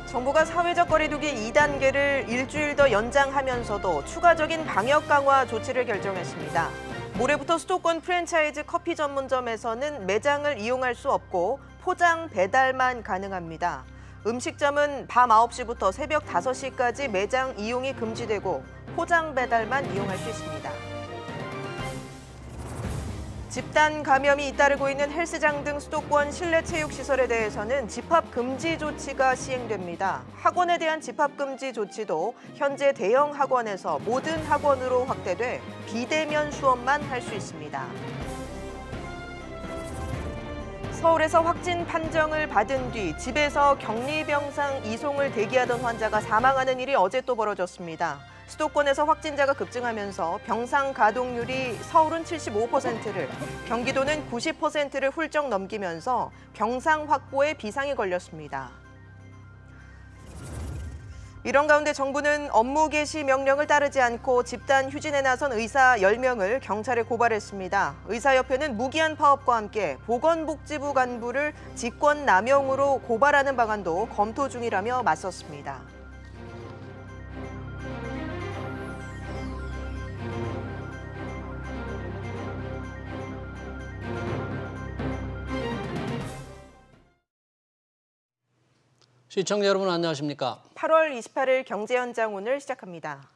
정부가 사회적 거리두기 2단계를 일주일 더 연장하면서도 추가적인 방역 강화 조치를 결정했습니다. 모레부터 수도권 프랜차이즈 커피 전문점에서는 매장을 이용할 수 없고 포장 배달만 가능합니다. 음식점은 밤 9시부터 새벽 5시까지 매장 이용이 금지되고 포장 배달만 이용할 수 있습니다. 집단 감염이 잇따르고 있는 헬스장 등 수도권 실내 체육시설에 대해서는 집합 금지 조치가 시행됩니다. 학원에 대한 집합 금지 조치도 현재 대형 학원에서 모든 학원으로 확대돼 비대면 수업만 할 수 있습니다. 서울에서 확진 판정을 받은 뒤 집에서 격리병상 이송을 대기하던 환자가 사망하는 일이 어제 또 벌어졌습니다. 수도권에서 확진자가 급증하면서 병상 가동률이 서울은 75%를, 경기도는 90%를 훌쩍 넘기면서 병상 확보에 비상이 걸렸습니다. 이런 가운데 정부는 업무 개시 명령을 따르지 않고 집단 휴진에 나선 의사 10명을 경찰에 고발했습니다. 의사협회는 무기한 파업과 함께 보건복지부 간부를 직권남용으로 고발하는 방안도 검토 중이라며 맞섰습니다. 시청자 여러분 안녕하십니까? 8월 28일 경제현장 오늘 시작합니다.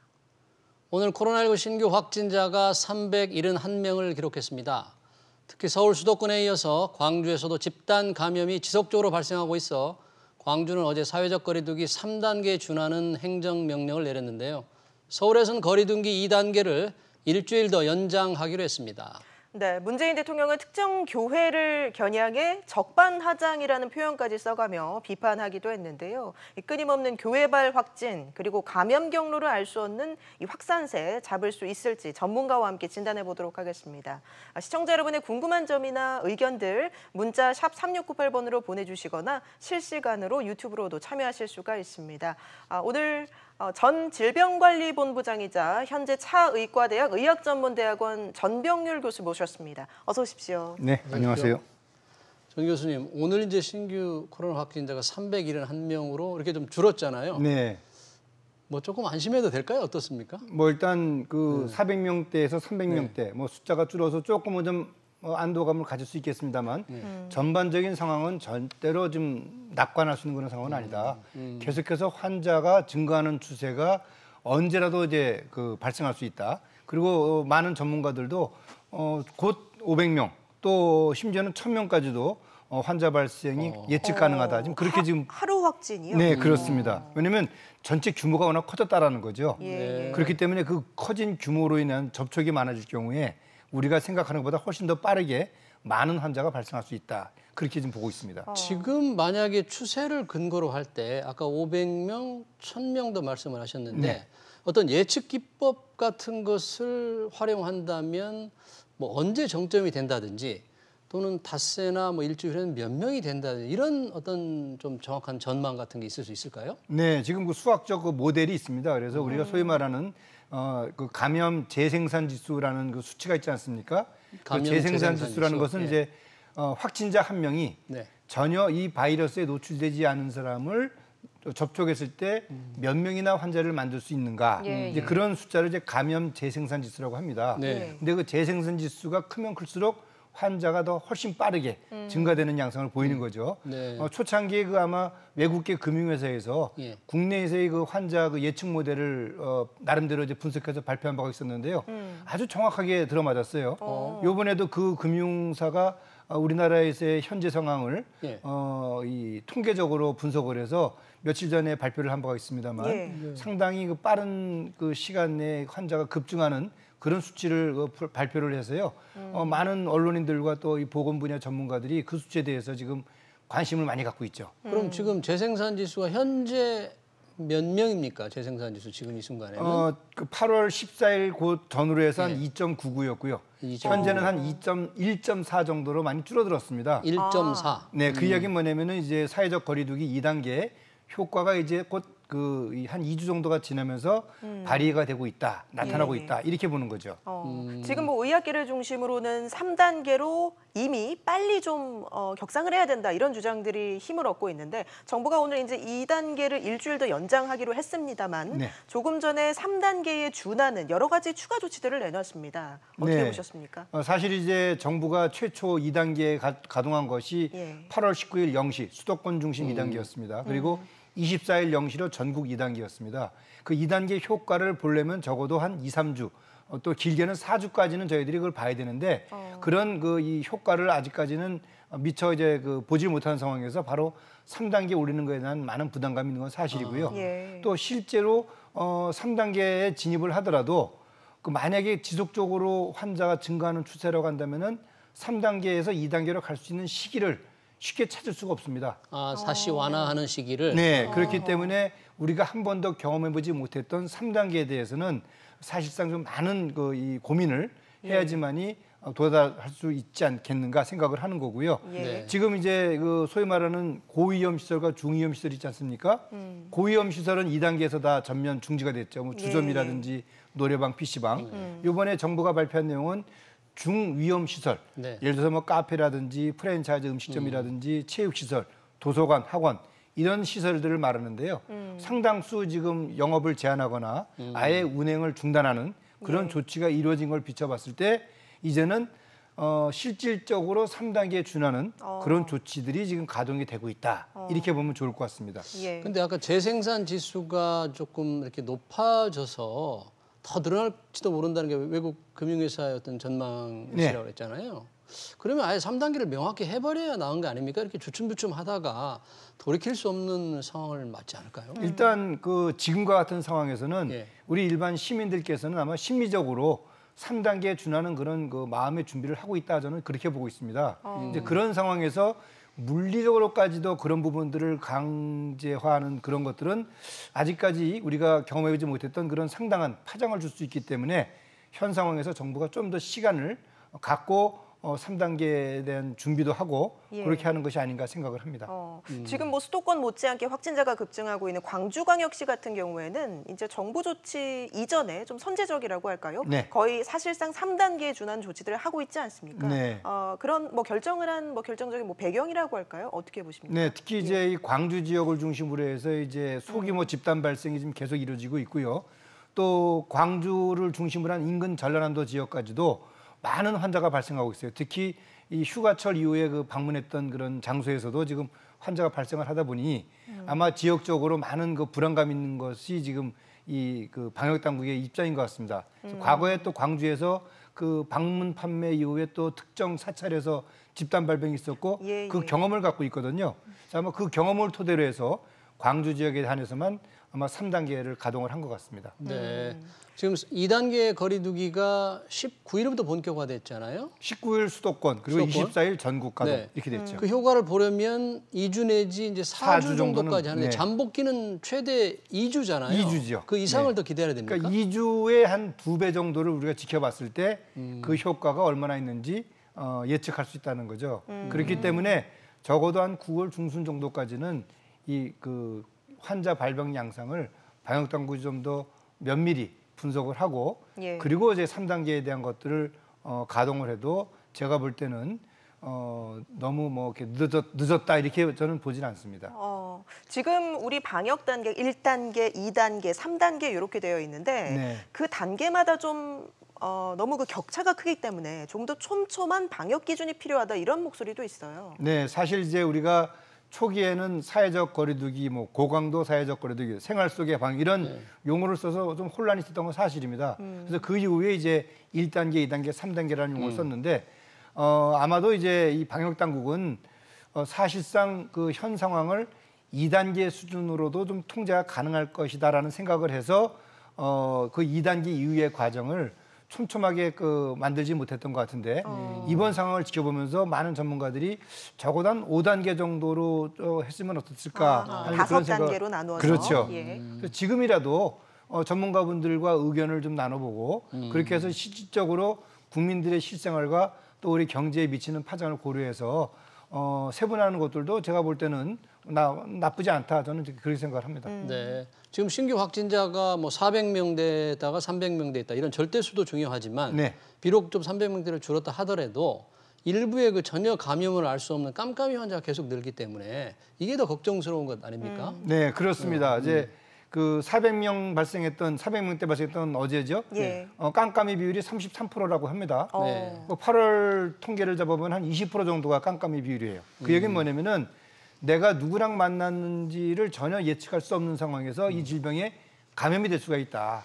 오늘 코로나19 신규 확진자가 371명을 기록했습니다. 특히 서울 수도권에 이어서 광주에서도 집단 감염이 지속적으로 발생하고 있어 광주는 어제 사회적 거리두기 3단계에 준하는 행정명령을 내렸는데요. 서울에서는 거리두기 2단계를 일주일 더 연장하기로 했습니다. 네, 문재인 대통령은 특정 교회를 겨냥해 적반하장이라는 표현까지 써가며 비판하기도 했는데요. 끊임없는 교회발 확진 그리고 감염 경로를 알 수 없는 이 확산세 잡을 수 있을지 전문가와 함께 진단해 보도록 하겠습니다. 시청자 여러분의 궁금한 점이나 의견들 문자 샵 3698번으로 보내주시거나 실시간으로 유튜브로도 참여하실 수가 있습니다. 오늘 전 질병관리본부장이자 현재 차의과대학 의학전문대학원 전병률 교수 모셨습니다. 어서 오십시오. 네, 안녕하세요. 전 교수님, 오늘 이제 신규 코로나 확진자가 371명으로 이렇게 좀 줄었잖아요. 네. 뭐 조금 안심해도 될까요? 어떻습니까? 뭐 일단 그 400명대에서 300명대 뭐 숫자가 줄어서 조금은 좀 안도감을 가질 수 있겠습니다만 전반적인 상황은 절대로 좀 낙관할 수 있는 그런 상황은 아니다. 계속해서 환자가 증가하는 추세가 언제라도 이제 발생할 수 있다. 그리고 많은 전문가들도 곧 500명 또 심지어는 1000명까지도 환자 발생이 예측 가능하다. 지금 그렇게 지금 하루 확진이요? 네, 그렇습니다. 왜냐하면 전체 규모가 워낙 커졌다라는 거죠. 예. 그렇기 때문에 그 커진 규모로 인한 접촉이 많아질 경우에 우리가 생각하는 것보다 훨씬 더 빠르게 많은 환자가 발생할 수 있다. 그렇게 지금 보고 있습니다. 지금 만약에 추세를 근거로 할 때 아까 500명, 1000명도 말씀을 하셨는데 네. 어떤 예측 기법 같은 것을 활용한다면 뭐 언제 정점이 된다든지 또는 닷새나 뭐 일주일에는 몇 명이 된다든지 이런 어떤 좀 정확한 전망 같은 게 있을 수 있을까요? 네, 지금 그 수학적 그 모델이 있습니다. 그래서 우리가 소위 말하는 그 감염 재생산 지수라는 그 수치가 있지 않습니까? 그 재생산 지수라는 것은 네. 이제 확진자 한 명이 네. 전혀 이 바이러스에 노출되지 않은 사람을 접촉했을 때 몇 명이나 환자를 만들 수 있는가? 이제 그런 숫자를 이제 감염 재생산 지수라고 합니다. 네. 근데 그 재생산 지수가 크면 클수록 환자가 더 훨씬 빠르게 증가되는 양상을 보이는 거죠. 네. 초창기에 그 아마 외국계 금융회사에서 예. 국내에서의 그 환자 그 예측 모델을 나름대로 이제 분석해서 발표한 바가 있었는데요. 아주 정확하게 들어맞았어요. 이번에도 그 금융사가 우리나라에서의 현재 상황을 예. 이 통계적으로 분석을 해서 며칠 전에 발표를 한 바가 있습니다만 상당히 그 빠른 그 시간 내에 환자가 급증하는 그런 수치를 발표를 해서요. 많은 언론인들과 또 이 보건 분야 전문가들이 그 수치에 대해서 지금 관심을 많이 갖고 있죠. 그럼 지금 재생산 지수가 현재 몇 명입니까? 재생산 지수 지금 이 순간에는? 그 8월 14일 곧 전후로 해서 한 2.99였고요. 현재는 한 1.4 정도로 많이 줄어들었습니다. 1.4. 네, 그 이야기는 뭐냐면은 이제 사회적 거리두기 2단계 효과가 이제 곧 한 2주 정도가 지나면서 발휘가 되고 있다, 나타나고 예. 있다 이렇게 보는 거죠. 지금 뭐 의학계를 중심으로는 3단계로 이미 빨리 좀 격상을 해야 된다 이런 주장들이 힘을 얻고 있는데 정부가 오늘 이제 2단계를 일주일 더 연장하기로 했습니다만 네. 조금 전에 3단계에 준하는 여러 가지 추가 조치들을 내놨습니다. 어떻게 네. 보셨습니까? 사실 이제 정부가 최초 2단계에 가동한 것이 예. 8월 19일 0시 수도권 중심 2단계였습니다. 그리고 24일 0시로 전국 2단계였습니다. 그 2단계 효과를 보려면 적어도 한 2, 3주 또 길게는 4주까지는 저희들이 그걸 봐야 되는데 그런 이 효과를 아직까지는 미처 이제 보지 못한 상황에서 바로 3단계 올리는 거에 대한 많은 부담감이 있는 건 사실이고요. 예. 또 실제로 3단계에 진입을 하더라도 만약에 지속적으로 환자가 증가하는 추세라고 한다면은 3단계에서 2단계로 갈 수 있는 시기를 쉽게 찾을 수가 없습니다. 다시 완화하는 시기를. 네, 그렇기 때문에 우리가 한 번도 경험해보지 못했던 3단계에 대해서는 사실상 좀 많은 이 고민을 해야지만이 도달할 수 있지 않겠는가 생각을 하는 거고요. 예. 네. 지금 이제 소위 말하는 고위험 시설과 중위험 시설이 있지 않습니까? 고위험 시설은 2단계에서 다 전면 중지가 됐죠. 뭐 주점이라든지 노래방, PC방. 이번에 정부가 발표한 내용은 중위험 시설, 네. 예를 들어서 뭐 카페라든지 프랜차이즈 음식점이라든지 체육시설, 도서관, 학원 이런 시설들을 말하는데요. 상당수 지금 영업을 제한하거나 아예 운행을 중단하는 그런 조치가 이루어진 걸 비춰봤을 때 이제는 실질적으로 3단계에 준하는 그런 조치들이 지금 가동이 되고 있다. 이렇게 보면 좋을 것 같습니다. 예. 근데 아까 재생산 지수가 조금 이렇게 높아져서 더 늘어날지도 모른다는 게 외국 금융회사의 어떤 전망이라고 했잖아요. 그러면 아예 3단계를 명확히 해버려야 나은 거 아닙니까? 이렇게 주춤주춤 하다가 돌이킬 수 없는 상황을 맞지 않을까요? 일단 지금과 같은 상황에서는 예. 우리 일반 시민들께서는 아마 심리적으로 3단계에 준하는 그런 마음의 준비를 하고 있다 저는 그렇게 보고 있습니다. 이제 그런 상황에서 물리적으로까지도 그런 부분들을 강제화하는 그런 것들은 아직까지 우리가 경험해보지 못했던 그런 상당한 파장을 줄 수 있기 때문에 현 상황에서 정부가 좀 더 시간을 갖고 3단계에 대한 준비도 하고 예. 그렇게 하는 것이 아닌가 생각을 합니다. 지금 뭐 수도권 못지않게 확진자가 급증하고 있는 광주광역시 같은 경우에는 이제 정부 조치 이전에 좀 선제적이라고 할까요? 네. 거의 사실상 3단계에 준하는 조치들을 하고 있지 않습니까? 네. 그런 뭐 결정을 한 결정적인 배경이라고 할까요? 어떻게 보십니까? 네, 특히 이제 이 광주 지역을 중심으로 해서 이제 소규모 집단 발생이 지금 계속 이루어지고 있고요. 또 광주를 중심으로 한 인근 전라남도 지역까지도 많은 환자가 발생하고 있어요. 특히 이 휴가철 이후에 방문했던 그런 장소에서도 지금 환자가 발생을 하다 보니 아마 지역적으로 많은 불안감 있는 것이 지금 이 방역 당국의 입장인 것 같습니다. 과거에 또 광주에서 방문 판매 이후에 또 특정 사찰에서 집단 발병이 있었고 예, 그 예. 경험을 갖고 있거든요. 그래서 아마 그 경험을 토대로 해서 광주 지역에 한해서만 아마 3단계를 가동을 한 것 같습니다. 네. 지금 2단계 거리두기가 19일부터 본격화됐잖아요. 19일 수도권 그리고 수도권? 24일 전국 가동 네. 이렇게 됐죠. 그 효과를 보려면 2주 내지 이제 4주 정도까지 하는데 네. 잠복기는 최대 2주잖아요. 2주죠. 그 이상을 네. 더 기다려야 됩니까? 그러니까 2주에 한 2배 정도를 우리가 지켜봤을 때 그 효과가 얼마나 있는지 예측할 수 있다는 거죠. 그렇기 때문에 적어도 한 9월 중순 정도까지는 환자 발병 양상을 방역 당국이 좀 더 면밀히 분석을 하고 예. 그리고 이제 3단계에 대한 것들을 가동을 해도 제가 볼 때는 너무 이렇게 늦었다 이렇게 저는 보진 않습니다. 지금 우리 방역 단계 1단계, 2단계, 3단계 이렇게 되어 있는데 네. 그 단계마다 좀 너무 격차가 크기 때문에 좀 더 촘촘한 방역 기준이 필요하다 이런 목소리도 있어요. 네, 사실 이제 우리가 초기에는 사회적 거리두기, 고강도 사회적 거리두기, 생활 속의 방역 이런 용어를 써서 좀 혼란이 있었던 건 사실입니다. 그래서 그 이후에 이제 1단계, 2단계, 3단계라는 용어를 썼는데 아마도 이제 이 방역 당국은 사실상 현 상황을 2단계 수준으로도 좀 통제가 가능할 것이다라는 생각을 해서 그 2단계 이후의 과정을 촘촘하게 만들지 못했던 것 같은데 이번 상황을 지켜보면서 많은 전문가들이 적어도 한 5단계 정도로 했으면 어땠을까 하는 그런 생각. 5단계로 나누어서. 그렇죠. 예. 그래서 지금이라도 전문가분들과 의견을 좀 나눠보고 그렇게 해서 실질적으로 국민들의 실생활과 또 우리 경제에 미치는 파장을 고려해서 세분화하는 것들도 제가 볼 때는 나쁘지 않다. 저는 그렇게 생각을 합니다. 네. 지금 신규 확진자가 뭐 400명대에다가 300명대 있다. 이런 절대수도 중요하지만 네. 비록 좀 300명대를 줄었다 하더라도 일부의 그 전혀 감염을 알 수 없는 깜깜이 환자가 계속 늘기 때문에 이게 더 걱정스러운 것 아닙니까? 네, 그렇습니다. 이제 그 400명대 발생했던 어제죠. 예. 깜깜이 비율이 33%라고 합니다. 네. 8월 통계를 잡아보면 한 20% 정도가 깜깜이 비율이에요. 그 얘기는 뭐냐면은 내가 누구랑 만났는지를 전혀 예측할 수 없는 상황에서 이 질병에 감염이 될 수가 있다.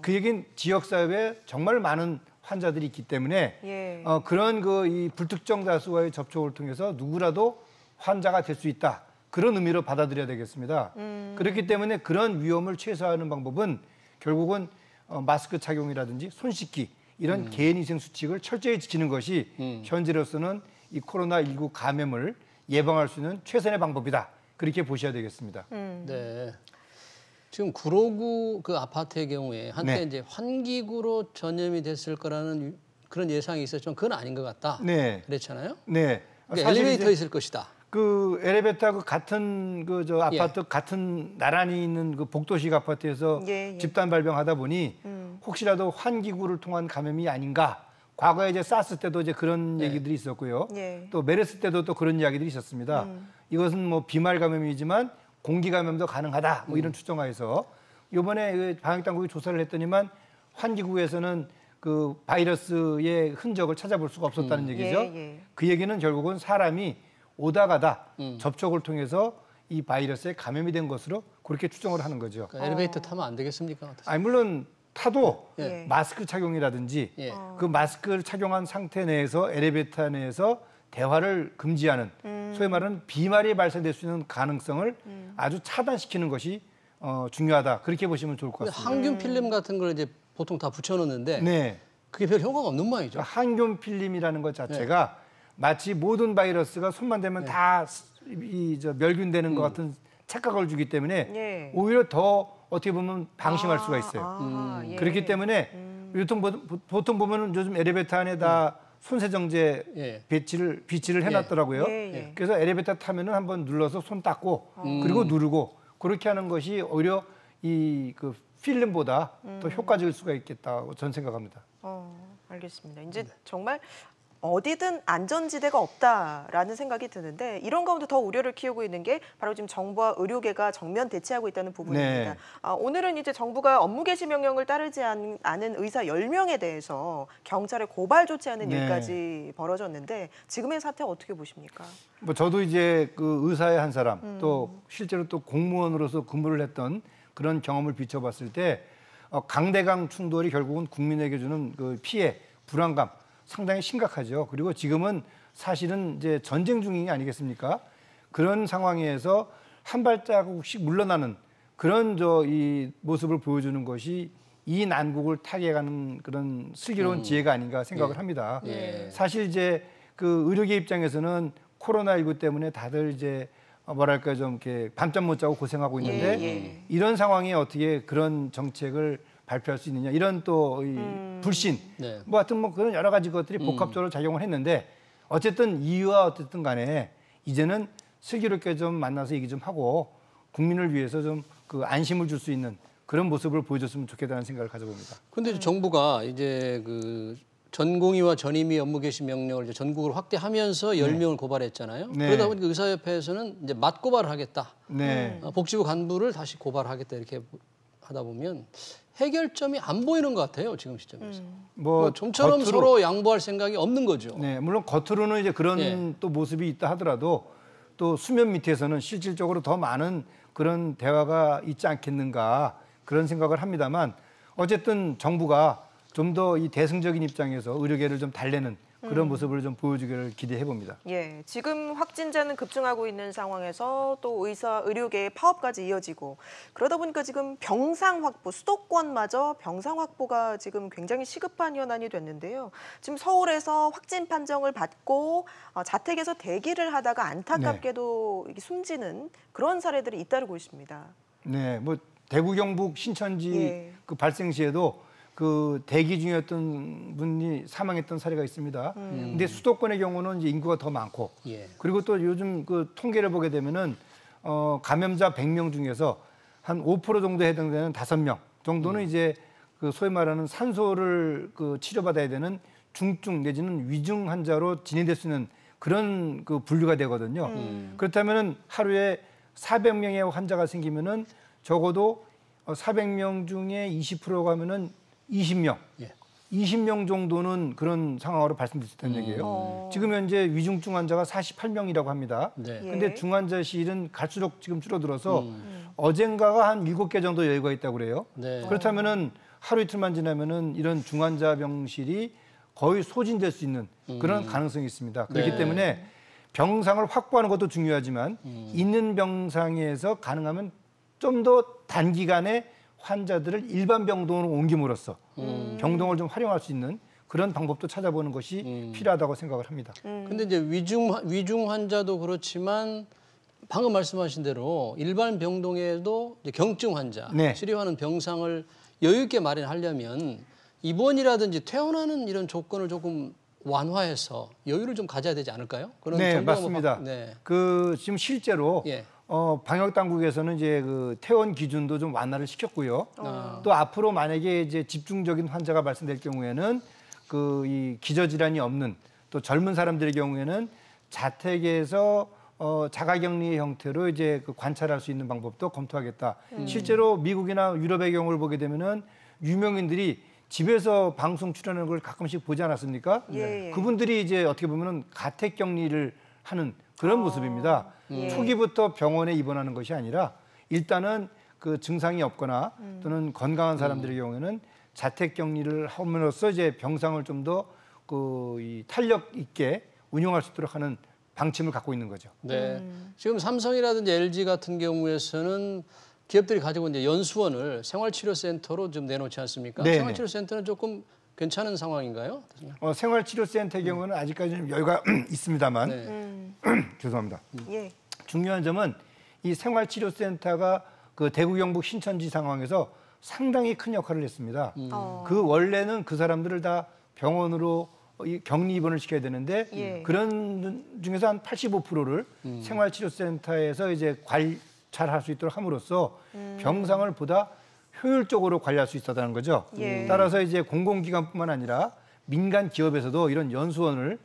그 얘기는 지역사회에 정말 많은 환자들이 있기 때문에 예. 그런 이 불특정 다수와의 접촉을 통해서 누구라도 환자가 될 수 있다. 그런 의미로 받아들여야 되겠습니다. 그렇기 때문에 그런 위험을 최소화하는 방법은 결국은 마스크 착용이라든지 손 씻기 이런 개인위생 수칙을 철저히 지키는 것이 현재로서는 이 코로나19 감염을 예방할 수 있는 최선의 방법이다. 그렇게 보셔야 되겠습니다. 네. 지금 구로구 그 아파트의 경우에 한때 네. 이제 환기구로 전염이 됐을 거라는 그런 예상이 있었지만 그건 아닌 것 같다. 네. 그랬잖아요. 네. 그러니까 사실 엘리베이터 이제 있을 것이다. 그 엘리베이터 같은 아파트 예. 같은 나란히 있는 그 복도식 아파트에서 예. 집단 발병하다 보니 혹시라도 환기구를 통한 감염이 아닌가. 과거에 이제 사스 때도 이제 그런 얘기들이 있었고요. 예. 또 메르스 때도 또 그런 이야기들이 있었습니다. 이것은 뭐 비말 감염이지만 공기 감염도 가능하다. 뭐 이런 추정하에서 이번에 그 방역 당국이 조사를 했더니만 환기구에서는 그 바이러스의 흔적을 찾아볼 수가 없었다는 얘기죠. 예. 그 얘기는 결국은 사람이 오다 가다 접촉을 통해서 이 바이러스에 감염이 된 것으로 그렇게 추정을 하는 거죠. 그러니까 엘리베이터 타면 안 되겠습니까? 아니 물론 타도 예. 마스크 착용이라든지 예. 그 마스크를 착용한 상태 내에서 엘리베이터 내에서 대화를 금지하는 소위 말하는 비말이 발생될 수 있는 가능성을 아주 차단시키는 것이 중요하다. 그렇게 보시면 좋을 것 근데 같습니다. 항균 필름 같은 걸 이제 보통 다 붙여놓는데 네. 그게 별 효과가 없는 모양이죠. 항균 필름이라는 것 자체가 마치 모든 바이러스가 손만 대면 다 멸균되는 것 같은 착각을 주기 때문에 예. 오히려 더 어떻게 보면 방심할 수가 있어요. 예. 그렇기 때문에 보통 보면은 요즘 엘리베이터 안에 다 손세정제 예. 비치를 해놨더라고요. 예. 그래서 엘리베이터 타면은 한번 눌러서 손 닦고 그리고 누르고 그렇게 하는 것이 오히려 이 그 필름보다 더 효과적일 수가 있겠다고 저는 생각합니다. 알겠습니다. 이제 정말 어디든 안전지대가 없다라는 생각이 드는데 이런 가운데 더 우려를 키우고 있는 게 바로 지금 정부와 의료계가 정면 대치하고 있다는 부분입니다. 네. 오늘은 이제 정부가 업무 개시 명령을 따르지 않은 의사 10명에 대해서 경찰에 고발 조치하는 네. 일까지 벌어졌는데 지금의 사태 어떻게 보십니까? 뭐 저도 이제 그 의사의 한 사람 또 실제로 또 공무원으로서 근무를 했던 그런 경험을 비춰봤을 때 강대강 충돌이 결국은 국민에게 주는 그 피해, 불안감 상당히 심각하죠. 그리고 지금은 사실은 이제 전쟁 중이 아니겠습니까? 그런 상황에서 한 발자국씩 물러나는 그런 이 모습을 보여주는 것이 이 난국을 타개가는 그런 슬기로운 지혜가 아닌가 생각을 합니다. 사실 이제 그 의료계 입장에서는 코로나19 때문에 다들 이제 뭐랄까 좀 이렇게 밤잠 못 자고 고생하고 있는데 이런 상황에 어떻게 그런 정책을 발표할 수 있느냐 이런 또 불신 네. 뭐 하여튼 뭐 그런 여러 가지 것들이 복합적으로 작용을 했는데 어쨌든 이유와 어쨌든 간에 이제는 슬기롭게 좀 만나서 얘기 좀 하고 국민을 위해서 좀 그 안심을 줄 수 있는 그런 모습을 보여줬으면 좋겠다는 생각을 가져봅니다. 그런데 정부가 이제 그 전공의와 전임의 업무 개시 명령을 이제 전국으로 확대하면서 10명을 고발했잖아요. 네. 그러다 보니까 의사협회에서는 이제 맞고발을 하겠다. 네. 복지부 간부를 다시 고발하겠다 이렇게 하다 보면 해결점이 안 보이는 것 같아요. 지금 시점에서. 뭐 좀처럼 겉으로, 서로 양보할 생각이 없는 거죠. 네, 물론 겉으로는 이제 그런 예. 또 모습이 있다 하더라도 또 수면 밑에서는 실질적으로 더 많은 그런 대화가 있지 않겠는가 그런 생각을 합니다만 어쨌든 정부가 좀 더 이 대승적인 입장에서 의료계를 좀 달래는 그런 모습을 좀 보여주기를 기대해 봅니다. 예, 지금 확진자는 급증하고 있는 상황에서 또 의료계의 파업까지 이어지고 그러다 보니까 지금 병상 확보, 수도권마저 병상 확보가 지금 굉장히 시급한 현안이 됐는데요. 지금 서울에서 확진 판정을 받고 자택에서 대기를 하다가 안타깝게도 이게 숨지는 그런 사례들이 잇따르고 있습니다. 네, 뭐 대구 경북 신천지 예. 그 발생 시에도 그 대기 중이었던 분이 사망했던 사례가 있습니다. 근데 수도권의 경우는 이제 인구가 더 많고 예. 그리고 또 요즘 그 통계를 보게 되면은 감염자 100명 중에서 한 5% 정도에 해당되는 5명 정도는 이제 그 소위 말하는 산소를 그 치료받아야 되는 중증 내지는 위중 환자로 진행될 수 있는 그런 그 분류가 되거든요. 그렇다면은 하루에 400명의 환자가 생기면은 적어도 400명 중에 20%가 하면은 20명. 예. 20명 정도는 그런 상황으로 발생될 수 있다는 얘기예요. 지금 현재 위중증 환자가 48명이라고 합니다. 네. 예. 근데 중환자 실은 갈수록 지금 줄어들어서 어젠가가 한 7개 정도 여유가 있다고 그래요. 네. 그렇다면은 하루 이틀만 지나면은 이런 중환자 병실이 거의 소진될 수 있는 그런 가능성이 있습니다. 그렇기 네. 때문에 병상을 확보하는 것도 중요하지만 있는 병상에서 가능하면 좀 더 단기간에 환자들을 일반 병동으로 옮김으로써 병동을 좀 활용할 수 있는 그런 방법도 찾아보는 것이 필요하다고 생각을 합니다. 근데 이제 위중 환자도 그렇지만 방금 말씀하신 대로 일반 병동에도 이제 경증 환자 네. 치료하는 병상을 여유 있게 마련하려면 입원이라든지 퇴원하는 이런 조건을 조금 완화해서 여유를 좀 가져야 되지 않을까요? 그런 네, 정도가 맞습니다. 네. 그 지금 실제로 예. 방역 당국에서는 이제 그 퇴원 기준도 좀 완화를 시켰고요. 또 앞으로 만약에 이제 집중적인 환자가 발생될 경우에는 그 이 기저질환이 없는 또 젊은 사람들의 경우에는 자택에서 자가격리 형태로 이제 그 관찰할 수 있는 방법도 검토하겠다. 실제로 미국이나 유럽의 경우를 보게 되면은 유명인들이 집에서 방송 출연하는 걸 가끔씩 보지 않았습니까? 예. 그분들이 이제 어떻게 보면은 가택 격리를 하는 그런 모습입니다. 예. 초기부터 병원에 입원하는 것이 아니라 일단은 그 증상이 없거나 또는 건강한 사람들의 경우에는 자택 격리를 함으로써 이제 병상을 좀 더 그 탄력 있게 운영할 수 있도록 하는 방침을 갖고 있는 거죠. 네. 지금 삼성이라든지 LG 같은 경우에서는 기업들이 가지고 이제 연수원을 생활치료센터로 좀 내놓지 않습니까? 네네. 생활치료센터는 조금 괜찮은 상황인가요? 생활치료센터의 경우는 아직까지 좀 여유가 있습니다만 네. 죄송합니다. 예. 중요한 점은 이 생활치료센터가 그 대구 경북 신천지 상황에서 상당히 큰 역할을 했습니다. 그 원래는 그 사람들을 다 병원으로 격리 입원을 시켜야 되는데 예. 그런 중에서 한 85%를 생활치료센터에서 이제 관찰할 수 있도록 함으로써 병상을 보다 효율적으로 관리할 수 있었다는 거죠. 예. 따라서 이제 공공기관뿐만 아니라 민간 기업에서도 이런 연수원을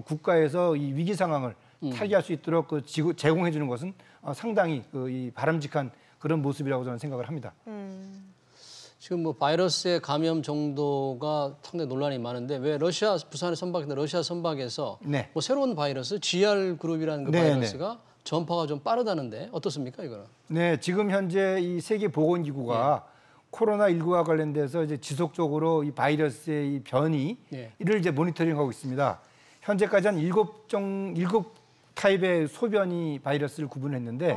국가에서 이 위기 상황을 타개할 수 있도록 제공해 주는 것은 상당히 이 바람직한 그런 모습이라고 저는 생각을 합니다. 지금 뭐 바이러스의 감염 정도가 상당히 논란이 많은데 왜 러시아 부산에 선박인데 러시아 선박에서 네. 뭐 새로운 바이러스 GR 그룹이라는 그 네, 바이러스가 전파가 좀 빠르다는데 어떻습니까 이거는? 네, 지금 현재 이 세계보건기구가 코로나19와 관련돼서 이제 지속적으로 이 바이러스의 이 변이를 이제 모니터링하고 있습니다. 현재까지 한 7 타입의 소변이 바이러스를 구분했는데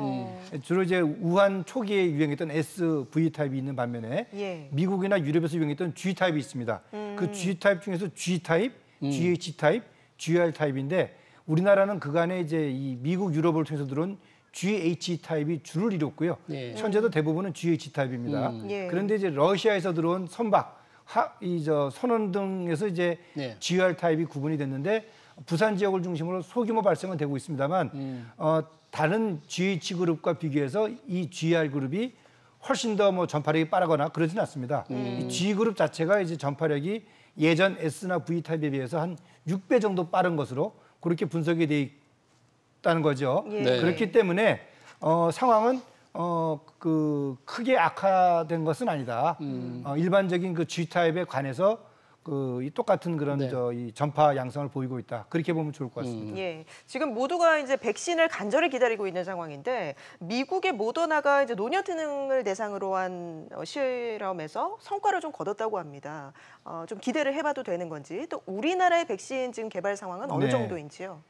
주로 이제 우한 초기에 유행했던 SV 타입이 있는 반면에 예. 미국이나 유럽에서 유행했던 G 타입이 있습니다. 그 G 타입 중에서 G 타입, GH 타입, GR 타입인데 우리나라는 그간에 이제 이 미국, 유럽을 통해서 들어온 GH 타입이 주를 이뤘고요. 예. 현재도 대부분은 GH 타입입니다. 예. 그런데 이제 러시아에서 들어온 선박, 선원 등에서 이제 네. GR 타입이 구분이 됐는데 부산 지역을 중심으로 소규모 발생은 되고 있습니다만 다른 GH 그룹과 비교해서 이 GR 그룹이 훨씬 더 뭐 전파력이 빠르거나 그러지는 않습니다. 이 G 그룹 자체가 이제 전파력이 예전 S나 V 타입에 비해서 한 6배 정도 빠른 것으로 그렇게 분석이 돼 있다는 거죠. 예. 네. 그렇기 때문에 상황은 그 크게 악화된 것은 아니다. 일반적인 그 G 타입에 관해서 이 똑같은 그런 네. 이 전파 양상을 보이고 있다. 그렇게 보면 좋을 것 같습니다. 예, 지금 모두가 이제 백신을 간절히 기다리고 있는 상황인데 미국의 모더나가 이제 노년층을 대상으로 한 실험에서 성과를 좀 거뒀다고 합니다. 좀 기대를 해봐도 되는 건지 또 우리나라의 백신 지금 개발 상황은 어느 네. 정도인지요?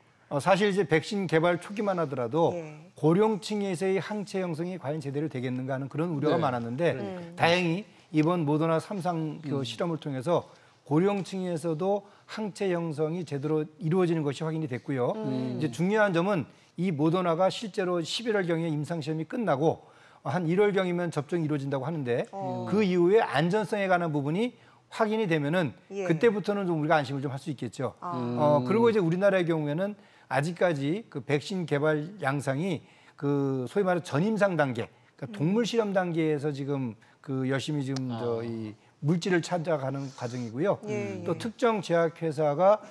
사실 이제 백신 개발 초기만 하더라도 예. 고령층에서의 항체 형성이 과연 제대로 되겠는가 하는 그런 우려가 네. 많았는데 다행히 이번 모더나 3상 그 실험을 통해서 고령층에서도 항체 형성이 제대로 이루어지는 것이 확인이 됐고요. 이제 중요한 점은 이 모더나가 실제로 11월경에 임상시험이 끝나고 한 1월경이면 접종이 이루어진다고 하는데 그 이후에 안전성에 관한 부분이 확인이 되면은 예. 그때부터는 좀 우리가 안심을 좀 할 수 있겠죠. 그리고 이제 우리나라의 경우에는 아직까지 그 백신 개발 양상이 그 소위 말하는 전임상 단계, 그러니까 동물 실험 단계에서 지금 그 열심히 지금 이 물질을 찾아가는 과정이고요. 또 특정 제약회사가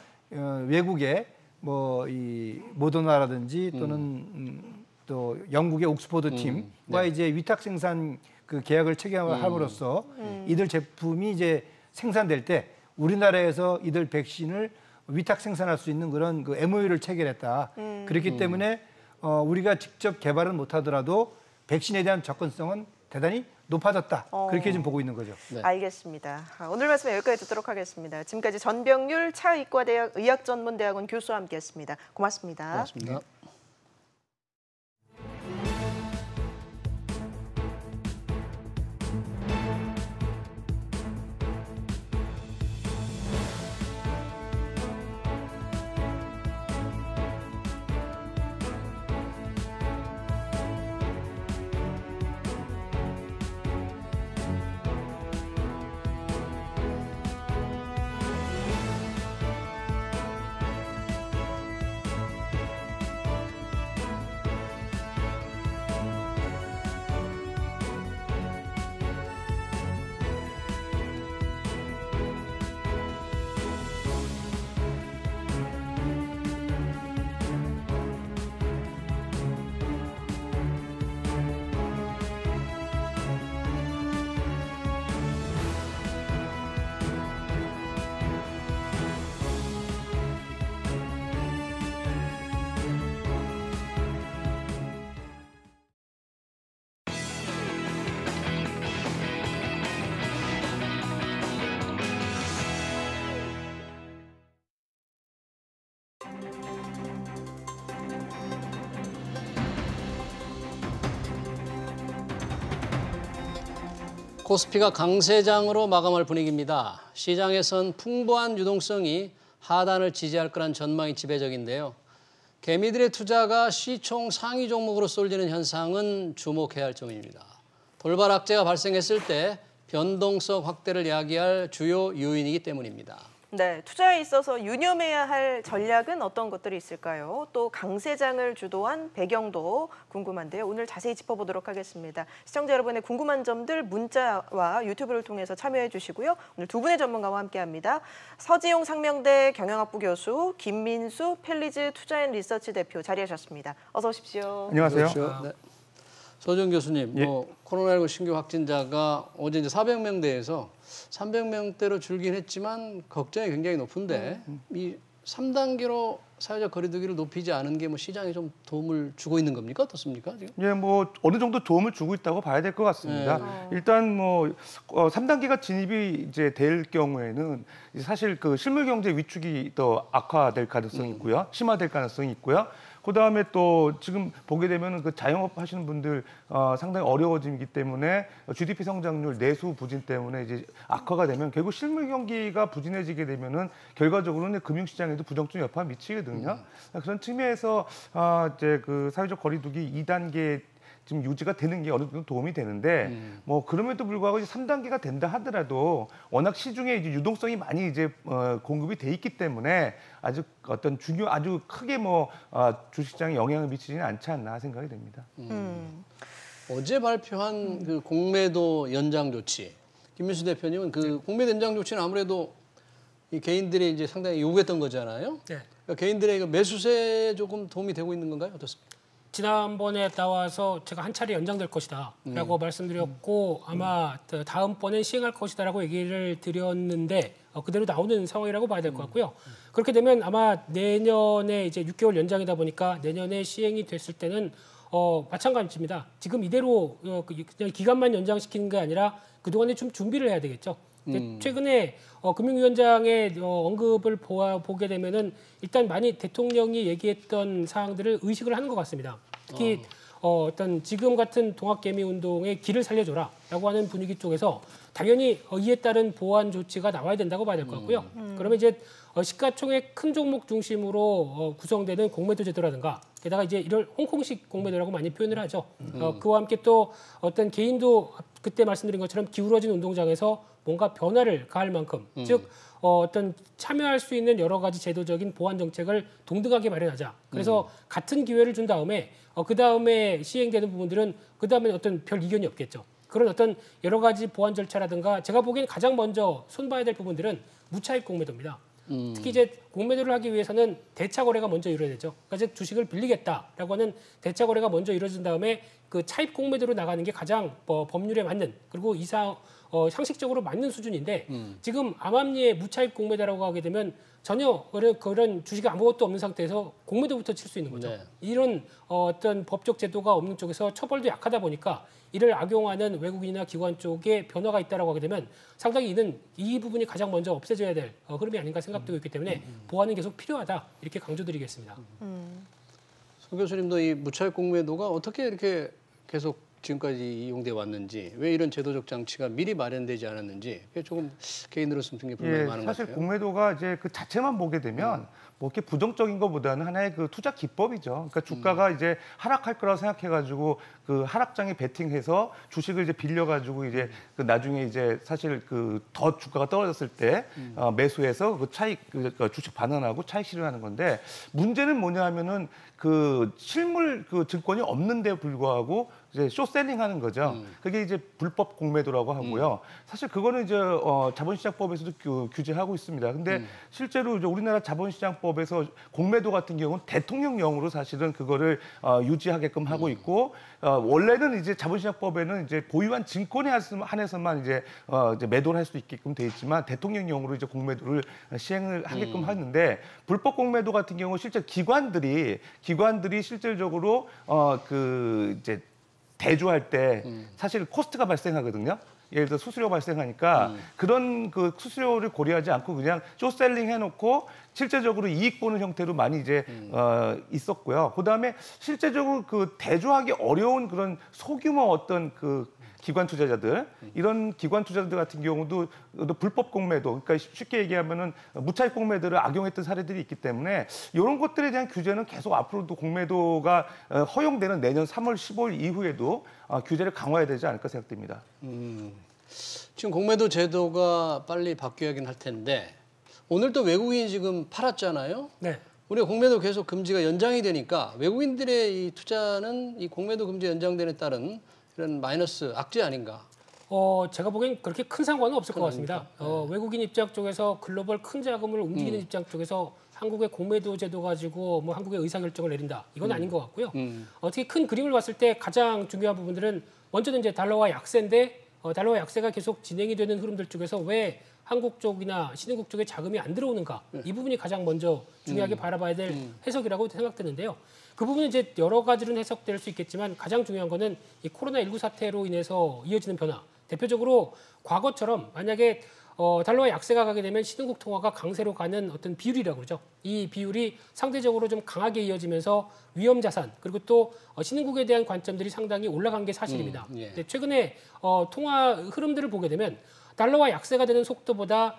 외국에 뭐 이 모더나라든지 또는 또 영국의 옥스퍼드 팀과 이제 위탁 생산 그 계약을 체결함으로써 이들 제품이 이제 생산될 때 우리나라에서 이들 백신을 위탁 생산할 수 있는 그런 그 MOU를 체결했다. 그렇기 때문에 우리가 직접 개발은 못하더라도 백신에 대한 접근성은 대단히 높아졌다. 그렇게 지금 보고 있는 거죠. 네. 알겠습니다. 오늘 말씀 여기까지 듣도록 하겠습니다. 지금까지 전병률 차의과대학 의학전문대학원 교수와 함께했습니다. 고맙습니다. 고맙습니다. 코스피가 강세장으로 마감할 분위기입니다. 시장에선 풍부한 유동성이 하단을 지지할 거란 전망이 지배적인데요. 개미들의 투자가 시총 상위 종목으로 쏠리는 현상은 주목해야 할 점입니다. 돌발 악재가 발생했을 때 변동성 확대를 야기할 주요 요인이기 때문입니다. 네, 투자에 있어서 유념해야 할 전략은 어떤 것들이 있을까요? 또 강세장을 주도한 배경도 궁금한데요. 오늘 자세히 짚어보도록 하겠습니다. 시청자 여러분의 궁금한 점들 문자와 유튜브를 통해서 참여해 주시고요. 오늘 두 분의 전문가와 함께합니다. 서지용 상명대 경영학부 교수, 김민수 펠리즈 투자앤리서치 대표 자리하셨습니다. 어서 오십시오. 안녕하세요. 네. 서지용 교수님, 코로나19 신규 확진자가 어제 이제 400명대에서 300명대로 줄긴 했지만 걱정이 굉장히 높은데 이 3단계로 사회적 거리두기를 높이지 않은 게 뭐 시장에 좀 도움을 주고 있는 겁니까? 어떻습니까? 지금? 예, 뭐 어느 정도 도움을 주고 있다고 봐야 될 것 같습니다. 일단 뭐 3단계가 진입이 이제 될 경우에는 사실 그 실물 경제 위축이 더 악화될 가능성이 있고요, 심화될 가능성이 있고요. 그 다음에 또 지금 보게 되면 그 자영업 하시는 분들 상당히 어려워지기 때문에 GDP 성장률 내수 부진 때문에 이제 악화가 되면 결국 실물 경기가 부진해지게 되면은 결과적으로는 금융시장에도 부정적 여파가 미치거든요. 그런 측면에서 이제 그 사회적 거리두기 2단계 지금 유지가 되는 게 어느 정도 도움이 되는데 뭐 그럼에도 불구하고 이제 3단계가 된다 하더라도 워낙 시중에 이제 유동성이 많이 이제 공급이 돼 있기 때문에 아주 어떤 아주 크게 뭐 주식시장에 영향을 미치지는 않지 않나 생각이 됩니다. 어제 발표한 그 공매도 연장 조치, 김민수 대표님은 그 공매도 연장 조치는 아무래도 이 개인들이 이제 상당히 요구했던 거잖아요. 네. 그러니까 개인들의 그 매수세에 조금 도움이 되고 있는 건가요? 어떻습니까? 지난번에 나와서 제가 한 차례 연장될 것이다라고 말씀드렸고 아마 다음번엔 시행할 것이다라고 얘기를 드렸는데 그대로 나오는 상황이라고 봐야 될 것 같고요. 그렇게 되면 아마 내년에 이제 6개월 연장이다 보니까 내년에 시행이 됐을 때는 마찬가지입니다. 지금 이대로 그냥 기간만 연장시키는 게 아니라 그동안에 좀 준비를 해야 되겠죠. 최근에 금융위원장의 언급을 보게 되면은 일단 많이 대통령이 얘기했던 사항들을 의식을 하는 것 같습니다. 특히 어떤 지금 같은 동학개미 운동의 길을 살려줘라라고 하는 분위기 쪽에서 당연히 이에 따른 보완 조치가 나와야 된다고 봐야 될 것 같고요. 그러면 이제 시가총액 큰 종목 중심으로 구성되는 공매도 제도라든가 게다가 이제 이걸 홍콩식 공매도라고 많이 표현을 하죠. 그와 함께 또 어떤 개인도 그때 말씀드린 것처럼 기울어진 운동장에서 뭔가 변화를 가할 만큼 즉 어떤 참여할 수 있는 여러 가지 제도적인 보완 정책을 동등하게 마련하자. 그래서 같은 기회를 준 다음에 그 다음에 시행되는 부분들은 그 다음에 어떤 별 이견이 없겠죠. 그런 어떤 여러 가지 보완 절차라든가 제가 보기엔 가장 먼저 손봐야 될 부분들은 무차입 공매도입니다. 특히 이제 공매도를 하기 위해서는 대차 거래가 먼저 이루어야 되죠. 그러니까 즉 주식을 빌리겠다라고 하는 대차 거래가 먼저 이루어진 다음에 그 차입 공매도로 나가는 게 가장 법률에 맞는 그리고 상식적으로 맞는 수준인데 지금 암암리에 무차입 공매도라고 하게 되면 전혀 그런 주식이 아무것도 없는 상태에서 공매도부터 칠 수 있는 거죠. 네. 이런 어떤 법적 제도가 없는 쪽에서 처벌도 약하다 보니까 이를 악용하는 외국인이나 기관 쪽에 변화가 있다라고 하게 되면 상당히 이 부분이 가장 먼저 없애져야 될 흐름이 아닌가 생각되고 있기 때문에 보완은 계속 필요하다 이렇게 강조드리겠습니다. 송 교수님도 이 무차입 공매도가 어떻게 이렇게 계속 지금까지 이용돼 왔는지 왜 이런 제도적 장치가 미리 마련되지 않았는지 그게 조금 개인으로서 굉장히 불만이 많은 것 사실 같아요. 공매도가 이제 그 자체만 보게 되면 뭐 이렇게 부정적인 것보다는 하나의 그 투자 기법이죠. 그러니까 주가가 이제 하락할 거라고 생각해가지고 그 하락장에 베팅해서 주식을 이제 빌려가지고 이제 그 나중에 이제 사실 그 더 주가가 떨어졌을 때 매수해서 그 차익 그 주식 반환하고 차익 실현하는 건데 문제는 뭐냐면은 그 실물 그 증권이 없는데 불구하고 이제 쇼셀링하는 거죠. 그게 이제 불법 공매도라고 하고요. 사실 그거는 이제 자본시장법에서도 규제하고 있습니다. 근데 실제로 이제 우리나라 자본시장법에서 공매도 같은 경우는 대통령령으로 사실은 그거를 유지하게끔 하고 있고 원래는 이제 자본시장법에는 이제 보유한 증권에 한해서만 이제 매도를 할 수 있게끔 돼 있지만 대통령령으로 이제 공매도를 시행을 하게끔 하는데 불법 공매도 같은 경우 실제 기관들이 실질적으로 그 이제 대주할 때 사실 코스트가 발생하거든요. 예를 들어 수수료 발생하니까 그런 그 수수료를 고려하지 않고 그냥 쇼셀링 해놓고 실제적으로 이익 보는 형태로 많이 이제 있었고요. 그다음에 실제적으로 그 대주하기 어려운 그런 소규모 어떤 그 기관 투자자들 이런 기관 투자자들 같은 경우도 불법 공매도 그러니까 쉽게 얘기하면은 무차입 공매도를 악용했던 사례들이 있기 때문에 이런 것들에 대한 규제는 계속 앞으로도 공매도가 허용되는 내년 3월 15일 이후에도 규제를 강화해야 되지 않을까 생각됩니다. 지금 공매도 제도가 빨리 바뀌어야긴 할 텐데 오늘 또 외국인이 지금 팔았잖아요. 네. 우리가 공매도 계속 금지가 연장이 되니까 외국인들의 이 투자는 이 공매도 금지 연장됨에 따른 이런 마이너스 악재 아닌가? 제가 보기엔 그렇게 큰 상관은 없을 것 같습니다. 외국인 입장 쪽에서 글로벌 큰 자금을 움직이는 입장 쪽에서 한국의 공매도 제도 가지고 뭐 한국의 의사결정을 내린다. 이건 아닌 것 같고요. 어떻게 큰 그림을 봤을 때 가장 중요한 부분들은 먼저는 이제 달러화 약세인데 달러화 약세가 계속 진행이 되는 흐름들 쪽에서 왜 한국 쪽이나 신흥국 쪽에 자금이 안 들어오는가 이 부분이 가장 먼저 중요하게 바라봐야 될 해석이라고 생각되는데요. 그 부분은 이제 여러 가지로 해석될 수 있겠지만 가장 중요한 거는 이 코로나19 사태로 인해서 이어지는 변화. 대표적으로 과거처럼 만약에 달러화 약세가 가게 되면 신흥국 통화가 강세로 가는 어떤 비율이라고 그러죠. 이 비율이 상대적으로 좀 강하게 이어지면서 위험 자산 그리고 또 신흥국에 대한 관점들이 상당히 올라간 게 사실입니다. 예. 근데 최근에 통화 흐름들을 보게 되면 달러화 약세가 되는 속도보다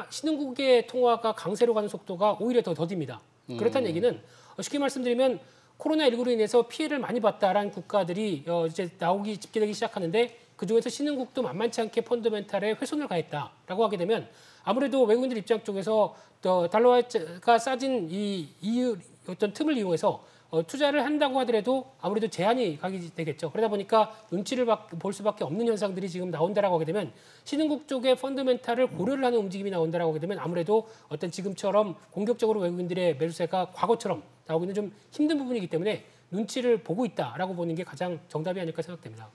신흥국의 통화가 강세로 가는 속도가 오히려 더 더딥니다. 그렇다는 얘기는 쉽게 말씀드리면 코로나19로 인해서 피해를 많이 봤다라는 국가들이 이제 집계되기 시작하는데 그중에서 신흥국도 만만치 않게 펀더멘탈에 훼손을 가했다라고 하게 되면 아무래도 외국인들 입장 쪽에서 달러화가 싸진 이 어떤 틈을 이용해서 투자를 한다고 하더라도 아무래도 제한이 가게 되겠죠. 그러다 보니까 눈치를 볼 수밖에 없는 현상들이 지금 나온다라고 하게 되면 신흥국 쪽의 펀더멘탈을 고려를 하는 움직임이 나온다라고 하게 되면 아무래도 어떤 지금처럼 공격적으로 외국인들의 매수세가 과거처럼 나오기는 좀 힘든 부분이기 때문에 눈치를 보고 있다라고 보는 게 가장 정답이 아닐까 생각됩니다.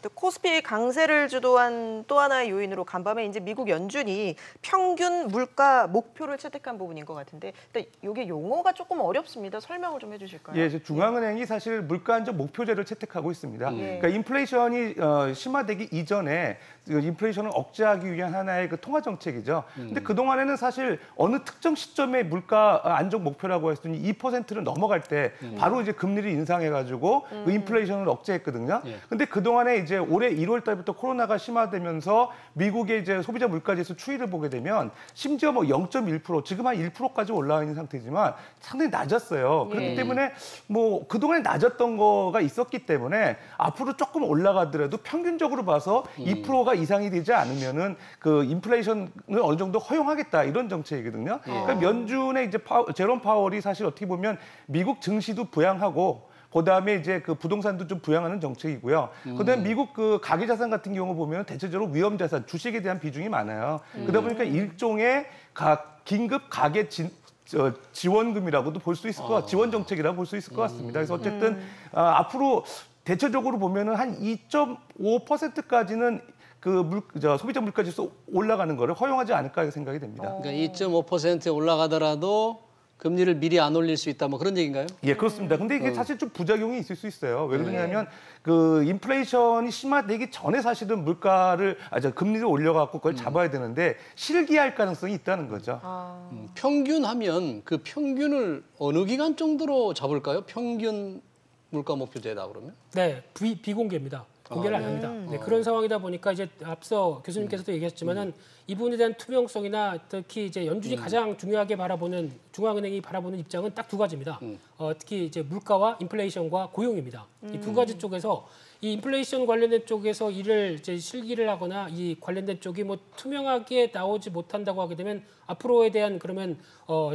또 코스피 강세를 주도한 또 하나의 요인으로 간밤에 이제 미국 연준이 평균 물가 목표를 채택한 부분인 것 같은데 일단 이게 용어가 조금 어렵습니다. 설명을 좀 해주실까요? 예, 중앙은행이 사실 물가 안정 목표제를 채택하고 있습니다. 그러니까 인플레이션이 심화되기 이전에 인플레이션을 억제하기 위한 하나의 그 통화 정책이죠. 근데 그 동안에는 사실 어느 특정 시점에 물가 안정 목표라고 했더니 2%를 넘어갈 때 바로 이제 금리를 인상해가지고 그 인플레이션을 억제했거든요. 근데 그 동안에 이번에 이제 올해 1월 달부터 코로나가 심화되면서 미국의 이제 소비자 물가지수 추이를 보게 되면 심지어 뭐 0.1% 지금 한 1%까지 올라와 있는 상태지만 상당히 낮았어요. 그렇기 때문에 뭐 그동안에 낮았던 거가 있었기 때문에 앞으로 조금 올라가더라도 평균적으로 봐서 2%가 이상이 되지 않으면은 그 인플레이션을 어느 정도 허용하겠다 이런 정책이거든요. 그러니까 연준의 이제 제롬 파월이 사실 어떻게 보면 미국 증시도 부양하고 그다음에 이제 그 부동산도 좀 부양하는 정책이고요. 그다음에 미국 그 가계 자산 같은 경우 보면 대체적으로 위험 자산, 주식에 대한 비중이 많아요. 그러다 보니까 일종의 긴급 가계 지원금이라고도 볼 수 있을 것 같, 지원 정책이라고 볼 수 있을 것 같습니다. 그래서 어쨌든 앞으로 대체적으로 보면은 한 2.5%까지는 소비자 물가지수 올라가는 거를 허용하지 않을까 생각이 됩니다. 그러니까 2.5% 올라가더라도 금리를 미리 안 올릴 수 있다, 뭐 그런 얘기인가요? 예, 그렇습니다. 근데 이게 사실 좀 부작용이 있을 수 있어요. 왜 그러냐면 그 인플레이션이 심화되기 전에 사실은 금리를 올려갖고 그걸 잡아야 되는데 실기할 가능성이 있다는 거죠. 평균하면 그 평균을 어느 기간 정도로 잡을까요? 평균 물가 목표제다 그러면? 네, 비공개입니다. 공개를 안 합니다. 네, 그런 상황이다 보니까 이제 앞서 교수님께서도 얘기하셨지만은 이 부분에 대한 투명성이나 특히 이제 연준이 가장 중요하게 바라보는 중앙은행이 바라보는 입장은 딱 두 가지입니다. 특히 이제 물가와 인플레이션과 고용입니다. 이 두 가지 쪽에서 이 인플레이션 관련된 쪽에서 이를 이제 실기를 하거나 이 관련된 쪽이 뭐 투명하게 나오지 못한다고 하게 되면 앞으로에 대한 그러면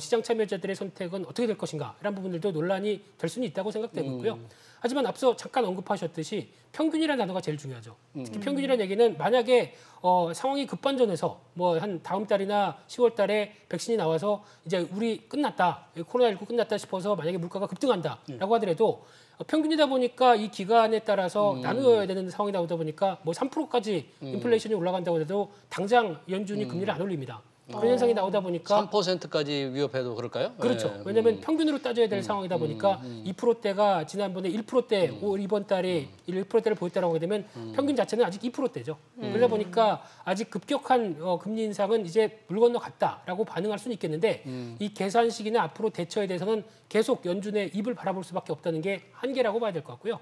시장 참여자들의 선택은 어떻게 될 것인가 이런 부분들도 논란이 될 수는 있다고 생각되고 있고요. 하지만 앞서 잠깐 언급하셨듯이 평균이라는 단어가 제일 중요하죠. 특히 평균이라는 얘기는 만약에 상황이 급반전해서 뭐 한 다음 달이나 10월 달에 백신이 나와서 이제 우리 끝났다, 코로나19 끝났다 싶어서 만약에 물가가 급등한다라고 하더라도 평균이다 보니까 이 기간에 따라서 나누어야 되는 상황이 나오다 보니까 뭐 3%까지 인플레이션이 올라간다고 해도 당장 연준이 금리를 안 올립니다. 그런 현상이 나오다 보니까 3%까지 위협해도 그럴까요? 그렇죠. 네. 왜냐하면 평균으로 따져야 될 상황이다 보니까 2%대가 지난번에 1%대, 이번 달에 1%대를 보였다라고 하게 되면 평균 자체는 아직 2%대죠. 그러다 보니까 아직 급격한 금리 인상은 이제 물 건너갔다라고 반응할 수는 있겠는데 이 계산식이나 앞으로 대처에 대해서는 계속 연준의 입을 바라볼 수밖에 없다는 게 한계라고 봐야 될 것 같고요.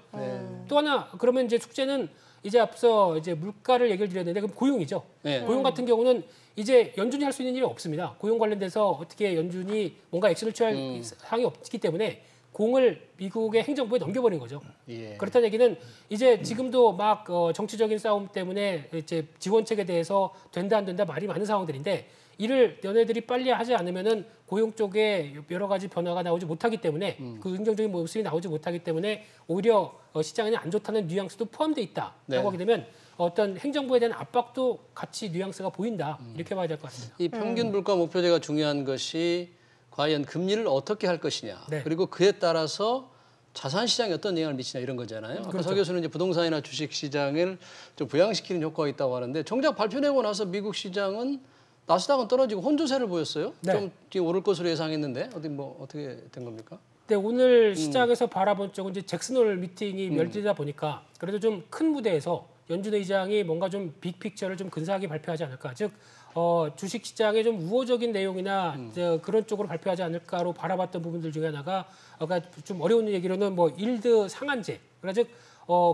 또 하나 그러면 이제 숙제는 이제 앞서 이제 물가를 얘기를 드렸는데 그럼 고용이죠. 네. 고용 같은 경우는 이제 연준이 할 수 있는 일이 없습니다. 고용 관련돼서 어떻게 연준이 뭔가 액션을 취할 사항이 없기 때문에 공을 미국의 행정부에 넘겨버린 거죠. 예. 그렇다는 얘기는 이제 지금도 막 정치적인 싸움 때문에 이제 지원책에 대해서 된다 안 된다 말이 많은 상황들인데 이를 너네들이 빨리 하지 않으면은 고용 쪽에 여러 가지 변화가 나오지 못하기 때문에 그 긍정적인 모습이 나오지 못하기 때문에 오히려 시장에는 안 좋다는 뉘앙스도 포함되어 있다라고 네. 하게 되면 어떤 행정부에 대한 압박도 같이 뉘앙스가 보인다 이렇게 봐야 될 것 같습니다. 이 평균 물가 목표제가 중요한 것이 과연 금리를 어떻게 할 것이냐, 네. 그리고 그에 따라서 자산 시장에 어떤 영향을 미치냐 이런 거잖아요. 아까 서 교수는 이제 부동산이나 주식 시장을 좀 부양시키는 효과가 있다고 하는데 정작 발표내고 나서 미국 시장은 나스닥은 떨어지고 혼조세를 보였어요. 네. 좀 지금 오를 것으로 예상했는데 어떻게 된 겁니까? 네, 오늘 시장에서 바라본 쪽은 이제 잭슨홀 미팅이 열리다 보니까 그래도 좀 큰 무대에서 연준 의장이 뭔가 좀 빅픽처를 좀 근사하게 발표하지 않을까. 즉 주식 시장에 좀 우호적인 내용이나 그런 쪽으로 발표하지 않을까로 바라봤던 부분들 중에 하나가 좀 어려운 얘기로는 뭐 일드 상한제. 그러니까 즉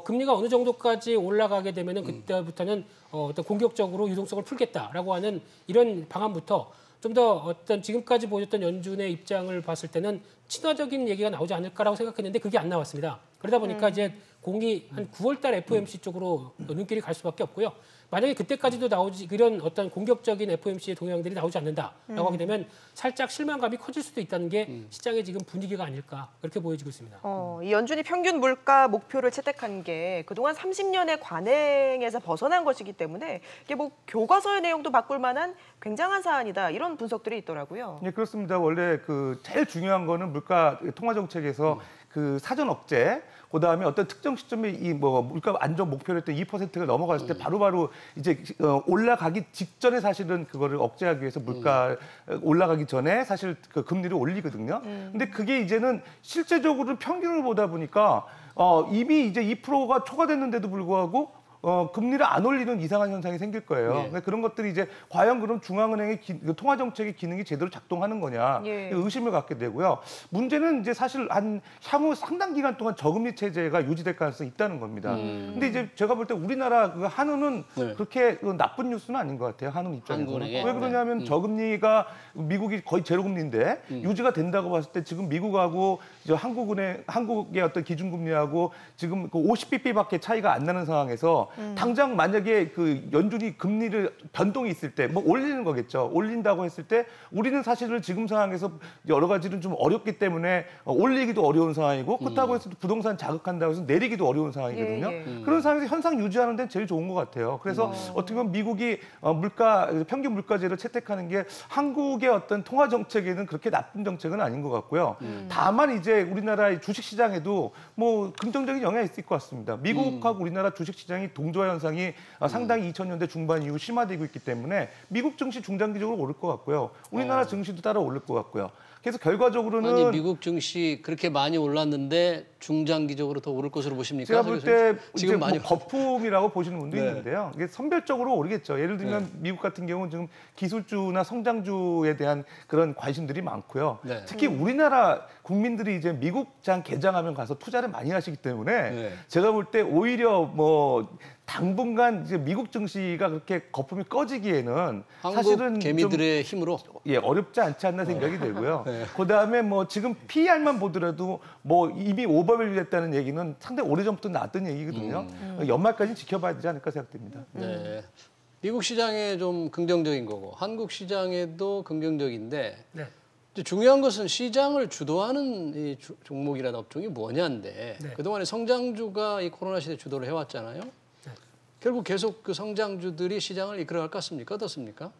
금리가 어느 정도까지 올라가게 되면은 그때부터는 어떤 공격적으로 유동성을 풀겠다라고 하는 이런 방안부터 좀 더 어떤 지금까지 보여줬던 연준의 입장을 봤을 때는 친화적인 얘기가 나오지 않을까라고 생각했는데 그게 안 나왔습니다. 그러다 보니까 이제 공이 한 9월 달 FOMC 쪽으로 눈길이 갈 수밖에 없고요. 만약에 그때까지도 나오지 그런 어떤 공격적인 FOMC의 동향들이 나오지 않는다라고 하게 되면 살짝 실망감이 커질 수도 있다는 게 시장의 지금 분위기가 아닐까 그렇게 보여지고 있습니다. 이 연준이 평균 물가 목표를 채택한 게 그동안 30년의 관행에서 벗어난 것이기 때문에 이게 뭐 교과서의 내용도 바꿀 만한 굉장한 사안이다 이런 분석들이 있더라고요. 네, 그렇습니다. 원래 그 제일 중요한 거는 물가 통화 정책에서 그 사전 억제, 그다음에 어떤 특정 시점에 이 뭐 물가 안정 목표를 했던 2%가 넘어갔을 때 바로바로 이제 올라가기 직전에 사실은 그거를 억제하기 위해서 물가 올라가기 전에 사실 그 금리를 올리거든요. 근데 그게 이제는 실제적으로 평균을 보다 보니까 이미 이제 2%가 초과됐는데도 불구하고 금리를 안 올리는 이상한 현상이 생길 거예요. 그러니까 그런 것들이 이제 과연 그럼 중앙은행의 통화 정책의 기능이 제대로 작동하는 거냐 의심을 갖게 되고요. 문제는 이제 사실 향후 상당 기간 동안 저금리 체제가 유지될 가능성이 있다는 겁니다. 근데 이제 제가 볼 때 우리나라 그 한은은 그렇게 나쁜 뉴스는 아닌 것 같아요. 한은 입장에서. 왜 그러냐면 저금리가 미국이 거의 제로금리인데 유지가 된다고 봤을 때 지금 미국하고 이제 한국의 어떤 기준금리하고 지금 그 50bp밖에 차이가 안 나는 상황에서 당장 만약에 그 연준이 금리를 변동이 있을 때 뭐 올리는 거겠죠. 올린다고 했을 때 우리는 사실은 지금 상황에서 여러 가지는 좀 어렵기 때문에 올리기도 어려운 상황이고 그렇다고 해서 부동산 자극한다고 해서 내리기도 어려운 상황이거든요. 그런 상황에서 현상 유지하는 데는 제일 좋은 것 같아요. 그래서 어떻게 보면 미국이 평균 물가제를 채택하는 게 한국의 어떤 통화 정책에는 그렇게 나쁜 정책은 아닌 것 같고요. 다만 이제 우리나라의 주식 시장에도 뭐 긍정적인 영향이 있을 것 같습니다. 미국하고 우리나라 주식 시장이 동조화 현상이 상당히 2000년대 중반 이후 심화되고 있기 때문에 미국 증시 중장기적으로 오를 것 같고요. 우리나라 증시도 따라 오를 것 같고요. 그래서 결과적으로는 아니 미국 증시 그렇게 많이 올랐는데 중장기적으로 더 오를 것으로 보십니까? 제가 볼 때 지금 많이 거품이라고 보시는 분도 있는데요. 이게 선별적으로 오르겠죠. 예를 들면 미국 같은 경우는 지금 기술주나 성장주에 대한 그런 관심들이 많고요. 특히 우리나라 국민들이 이제 미국장 개장하면 가서 투자를 많이 하시기 때문에 제가 볼 때 오히려 뭐 당분간 이제 미국 증시가 그렇게 거품이 꺼지기에는 사실은 개미들의 힘으로 어렵지 않지 않나 생각이 들고요. 그다음에 뭐 지금 PER만 보더라도 뭐 이미 오버밸류 됐다는 얘기는 상당히 오래전부터 나왔던 얘기거든요. 연말까지 지켜봐야 되지 않을까 생각됩니다. 네. 미국 시장에 좀 긍정적인 거고 한국 시장에도 긍정적인데 중요한 것은 시장을 주도하는 이 종목이라는 업종이 뭐냐인데 그동안에 성장주가 이 코로나 시대 주도를 해왔잖아요. 결국 계속 그 성장주들이 시장을 이끌어갈 것 같습니까? 어떻습니까?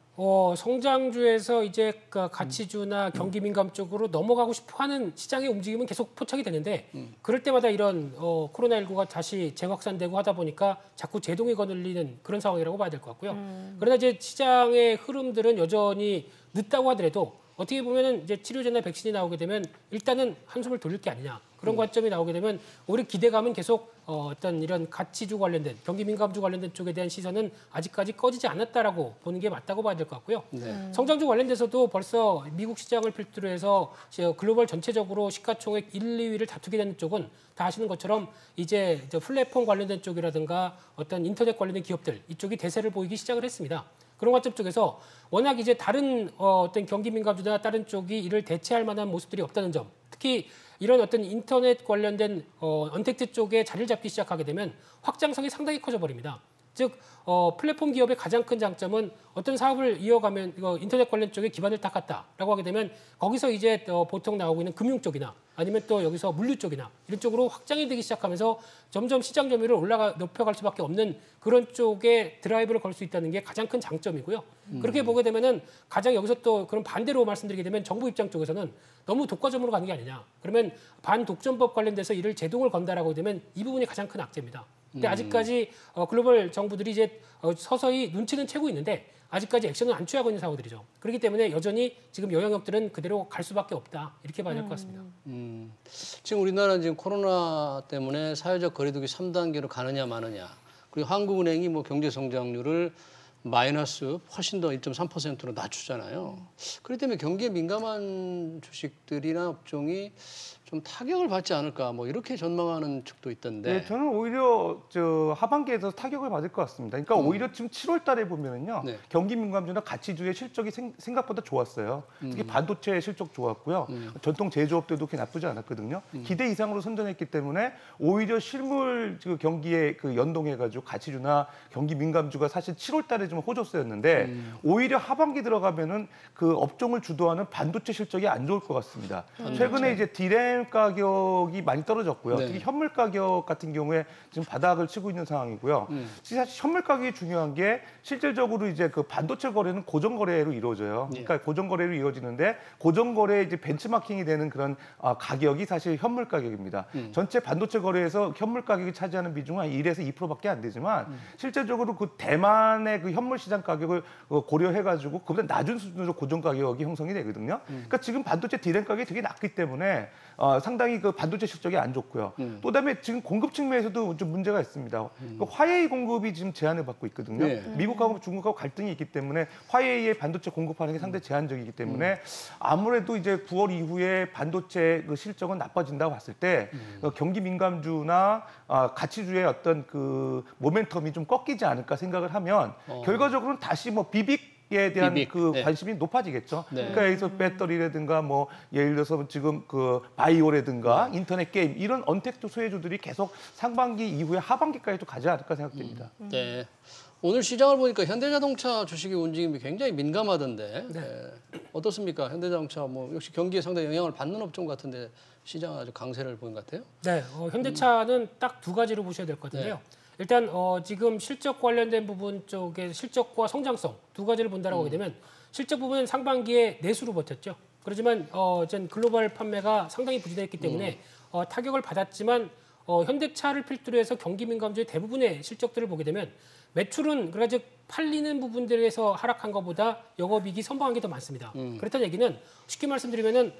성장주에서 이제 가치주나 경기 민감 쪽으로 넘어가고 싶어하는 시장의 움직임은 계속 포착이 되는데 그럴 때마다 이런 코로나19가 다시 재확산되고 하다 보니까 자꾸 제동이 거슬리는 그런 상황이라고 봐야 될 것 같고요. 그러나 이제 시장의 흐름들은 여전히 늦다고 하더라도 어떻게 보면은 이제 치료제나 백신이 나오게 되면 일단은 한숨을 돌릴 게 아니냐 그런 관점이 나오게 되면 우리 기대감은 계속 어떤 이런 가치주 관련된 경기 민감주 관련된 쪽에 대한 시선은 아직까지 꺼지지 않았다라고 보는 게 맞다고 봐야 될 것 같고요. 성장주 관련돼서도 벌써 미국 시장을 필두로 해서 글로벌 전체적으로 시가총액 1, 2위를 다투게 되는 쪽은 다 아시는 것처럼 이제 플랫폼 관련된 쪽이라든가 어떤 인터넷 관련된 기업들 이쪽이 대세를 보이기 시작을 했습니다. 그런 관점 쪽에서 워낙 이제 다른 어떤 경기 민감주나 다른 쪽이 이를 대체할 만한 모습들이 없다는 점, 특히 이런 어떤 인터넷 관련된 언택트 쪽에 자리를 잡기 시작하게 되면 확장성이 상당히 커져 버립니다. 즉 플랫폼 기업의 가장 큰 장점은 어떤 사업을 이어가면 이거 인터넷 관련 쪽에 기반을 닦았다라고 하게 되면 거기서 이제 보통 나오고 있는 금융 쪽이나 아니면 또 여기서 물류 쪽이나 이런 쪽으로 확장이 되기 시작하면서 점점 시장 점유율을 높여갈 수밖에 없는 그런 쪽에 드라이브를 걸 수 있다는 게 가장 큰 장점이고요. 그렇게 보게 되면은 가장 여기서 또 그런 반대로 말씀드리게 되면 정부 입장 쪽에서는 너무 독과점으로 가는 게 아니냐. 그러면 반독점법 관련돼서 이를 제동을 건다라고 되면 이 부분이 가장 큰 악재입니다. 근데 아직까지 글로벌 정부들이 이제 서서히 눈치는 채고 있는데 아직까지 액션을 안 취하고 있는 상황들이죠. 그렇기 때문에 여전히 지금 영향력들은 그대로 갈 수밖에 없다. 이렇게 봐야 될 것 같습니다. 지금 우리나라는 지금 코로나 때문에 사회적 거리두기 3단계로 가느냐 마느냐. 그리고 한국은행이 뭐 경제 성장률을 마이너스 훨씬 더 1.3%로 낮추잖아요. 그렇기 때문에 경기에 민감한 주식들이나 업종이 좀 타격을 받지 않을까 뭐 이렇게 전망하는 측도 있던데. 네, 저는 오히려 하반기에서 타격을 받을 것 같습니다. 그러니까 오히려 지금 7월 달에 보면은요. 경기 민감주나 가치주의 실적이 생각보다 좋았어요. 특히 반도체 실적 좋았고요. 전통 제조업들도 그렇게 나쁘지 않았거든요. 기대 이상으로 선전했기 때문에 오히려 실물 경기에 연동해가지고 가치주나 경기 민감주가 사실 7월 달에 좀 호조세였는데 오히려 하반기 들어가면은 그 업종을 주도하는 반도체 실적이 안 좋을 것 같습니다. 최근에 이제 디램 가격이 많이 떨어졌고요. 특히 현물 가격 같은 경우에 지금 바닥을 치고 있는 상황이고요. 사실 현물 가격이 중요한 게 실질적으로 이제 그 반도체 거래는 고정 거래로 이루어져요. 그러니까 고정 거래로 이루어지는데 고정 거래에 이제 벤치마킹이 되는 그런 가격이 사실 현물 가격입니다. 전체 반도체 거래에서 현물 가격이 차지하는 비중은 한 1에서 2%밖에 안 되지만 실제적으로 그 대만의 그 현물 시장 가격을 고려해가지고 그보다 낮은 수준으로 고정 가격이 형성이 되거든요. 그러니까 지금 반도체 디램 가격이 되게 낮기 때문에 상당히 그 반도체 실적이 안 좋고요. 또 그다음에 지금 공급 측면에서도 좀 문제가 있습니다. 그 화웨이 공급이 지금 제한을 받고 있거든요. 네. 미국하고 중국하고 갈등이 있기 때문에 화웨이의 반도체 공급하는 게 상당히 제한적이기 때문에 아무래도 이제 9월 이후에 반도체 그 실적은 나빠진다고 봤을 때 경기 민감주나 가치주의 어떤 그 모멘텀이 좀 꺾이지 않을까 생각을 하면 결과적으로는 다시 뭐 비빅에 대한 비빅, 그 네. 관심이 높아지겠죠. 네. 그러니까 여기서 배터리라든가 뭐 예를 들어서 지금 그 바이오라든가 인터넷 게임 이런 언택트 소외주들이 계속 상반기 이후에 하반기까지도 가지 않을까 생각됩니다. 네. 오늘 시장을 보니까 현대자동차 주식의 움직임이 굉장히 민감하던데 어떻습니까? 현대자동차 뭐 역시 경기에 상당히 영향을 받는 업종 같은데 시장 아주 강세를 보인 것 같아요. 네, 현대차는 딱 두 가지로 보셔야 될 것 같은데요. 일단 지금 실적 관련된 부분 쪽에 실적과 성장성 두 가지를 본다라고 하게 되면 실적 부분은 상반기에 내수로 버텼죠. 그렇지만 전 글로벌 판매가 상당히 부진했기 때문에 타격을 받았지만 현대차를 필두로 해서 경기 민감주의 대부분의 실적들을 보게 되면 매출은 그러니까 즉 팔리는 부분들에서 하락한 것보다 영업이익이 선방한 게 더 많습니다. 그렇다는 얘기는 쉽게 말씀드리면은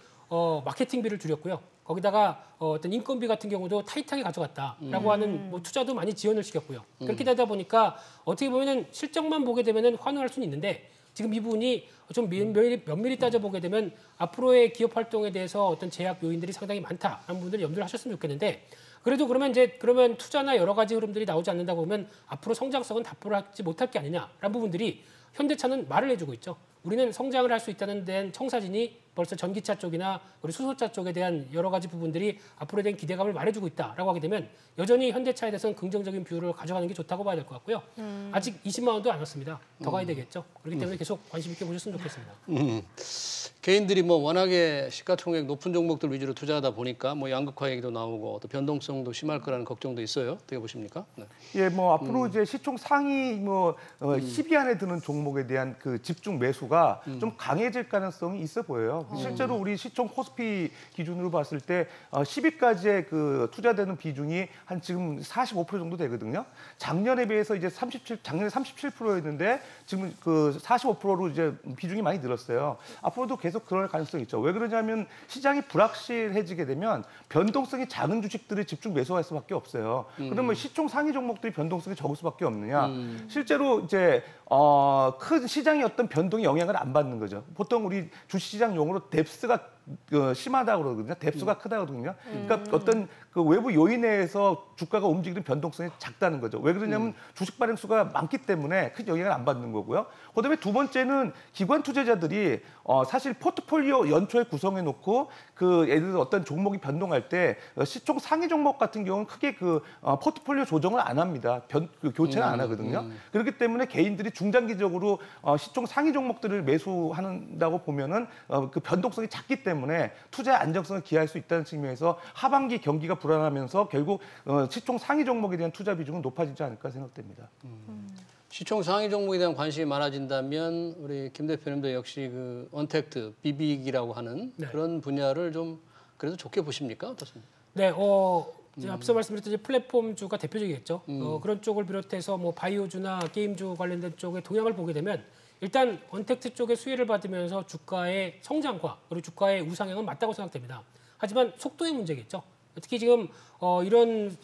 마케팅비를 줄였고요. 거기다가 어떤 인건비 같은 경우도 타이트하게 가져갔다라고 하는 뭐 투자도 많이 지원을 시켰고요. 그렇게 되다 보니까 어떻게 보면은 실적만 보게 되면은 환호할 수는 있는데 지금 이 부분이 좀 면밀히 따져보게 되면 앞으로의 기업 활동에 대해서 어떤 제약 요인들이 상당히 많다라는 부분들을 염두를 하셨으면 좋겠는데 그래도 그러면 투자나 여러 가지 흐름들이 나오지 않는다고 보면 앞으로 성장성은 답보를 하지 못할 게 아니냐라는 부분들이 현대차는 말을 해주고 있죠. 우리는 성장을 할 수 있다는 데는 청사진이 벌써 전기차 쪽이나 우리 수소차 쪽에 대한 여러 가지 부분들이 앞으로에 대한 기대감을 말해주고 있다라고 하게 되면 여전히 현대차에 대해서는 긍정적인 뷰를 가져가는 게 좋다고 봐야 될 것 같고요. 아직 20만 원도 안 왔습니다. 더 가야 되겠죠. 그렇기 때문에 계속 관심 있게 보셨으면 좋겠습니다. 개인들이 뭐 워낙에 시가총액 높은 종목들 위주로 투자하다 보니까 뭐 양극화 얘기도 나오고 또 변동성도 심할 거라는 걱정도 있어요. 어떻게 보십니까? 네. 예, 뭐 앞으로 이제 시총 상위 10위 안에 드는 종목에 대한 그 집중 매수가 좀 강해질 가능성이 있어 보여요. 실제로 우리 시총 코스피 기준으로 봤을 때 10위까지의 그 투자되는 비중이 한 지금 45% 정도 되거든요. 작년에 비해서 이제 작년에 37%였는데 지금 그 45%로 이제 비중이 많이 늘었어요. 앞으로도 계속 그럴 가능성이 있죠. 왜 그러냐면 시장이 불확실해지게 되면 변동성이 작은 주식들을 집중 매수할 수밖에 없어요. 그러면 시총 상위 종목들이 변동성이 적을 수밖에 없느냐. 실제로 이제 큰 시장의 어떤 변동에 영향을 안 받는 거죠. 보통 우리 주식시장 용어로 뎁스가 심하다고 그러거든요. 뎁스가 크다거든요. 그러니까 어떤 그 외부 요인에서 주가가 움직이는 변동성이 작다는 거죠. 왜 그러냐면 주식 발행수가 많기 때문에 큰 영향을 안 받는 거고요. 그다음에 두 번째는 기관 투자자들이 사실 포트폴리오 연초에 구성해 놓고 그 예를 들어 어떤 종목이 변동할 때 시총 상위 종목 같은 경우는 크게 그 포트폴리오 조정을 안 합니다. 교체는 안 하거든요. 그렇기 때문에 개인들이 중장기적으로 시총 상위 종목들을 매수한다고 보면은 그 변동성이 작기 때문에 투자의 안정성을 기할 수 있다는 측면에서 하반기 경기가 불안하면서 결국 시총 상위 종목에 대한 투자 비중은 높아지지 않을까 생각됩니다. 시총 상위 종목에 대한 관심이 많아진다면 우리 김 대표님도 역시 그 언택트, 비빅이라고 하는 그런 분야를 좀 그래도 좋게 보십니까? 어떻습니까? 네, 이제 앞서 말씀드렸듯이 플랫폼주가 대표적이겠죠. 그런 쪽을 비롯해서 뭐 바이오주나 게임주 관련된 쪽의 동향을 보게 되면 일단 언택트 쪽의 수혜를 받으면서 주가의 성장과 그리고 주가의 우상향은 맞다고 생각됩니다. 하지만 속도의 문제겠죠. 특히 지금 이런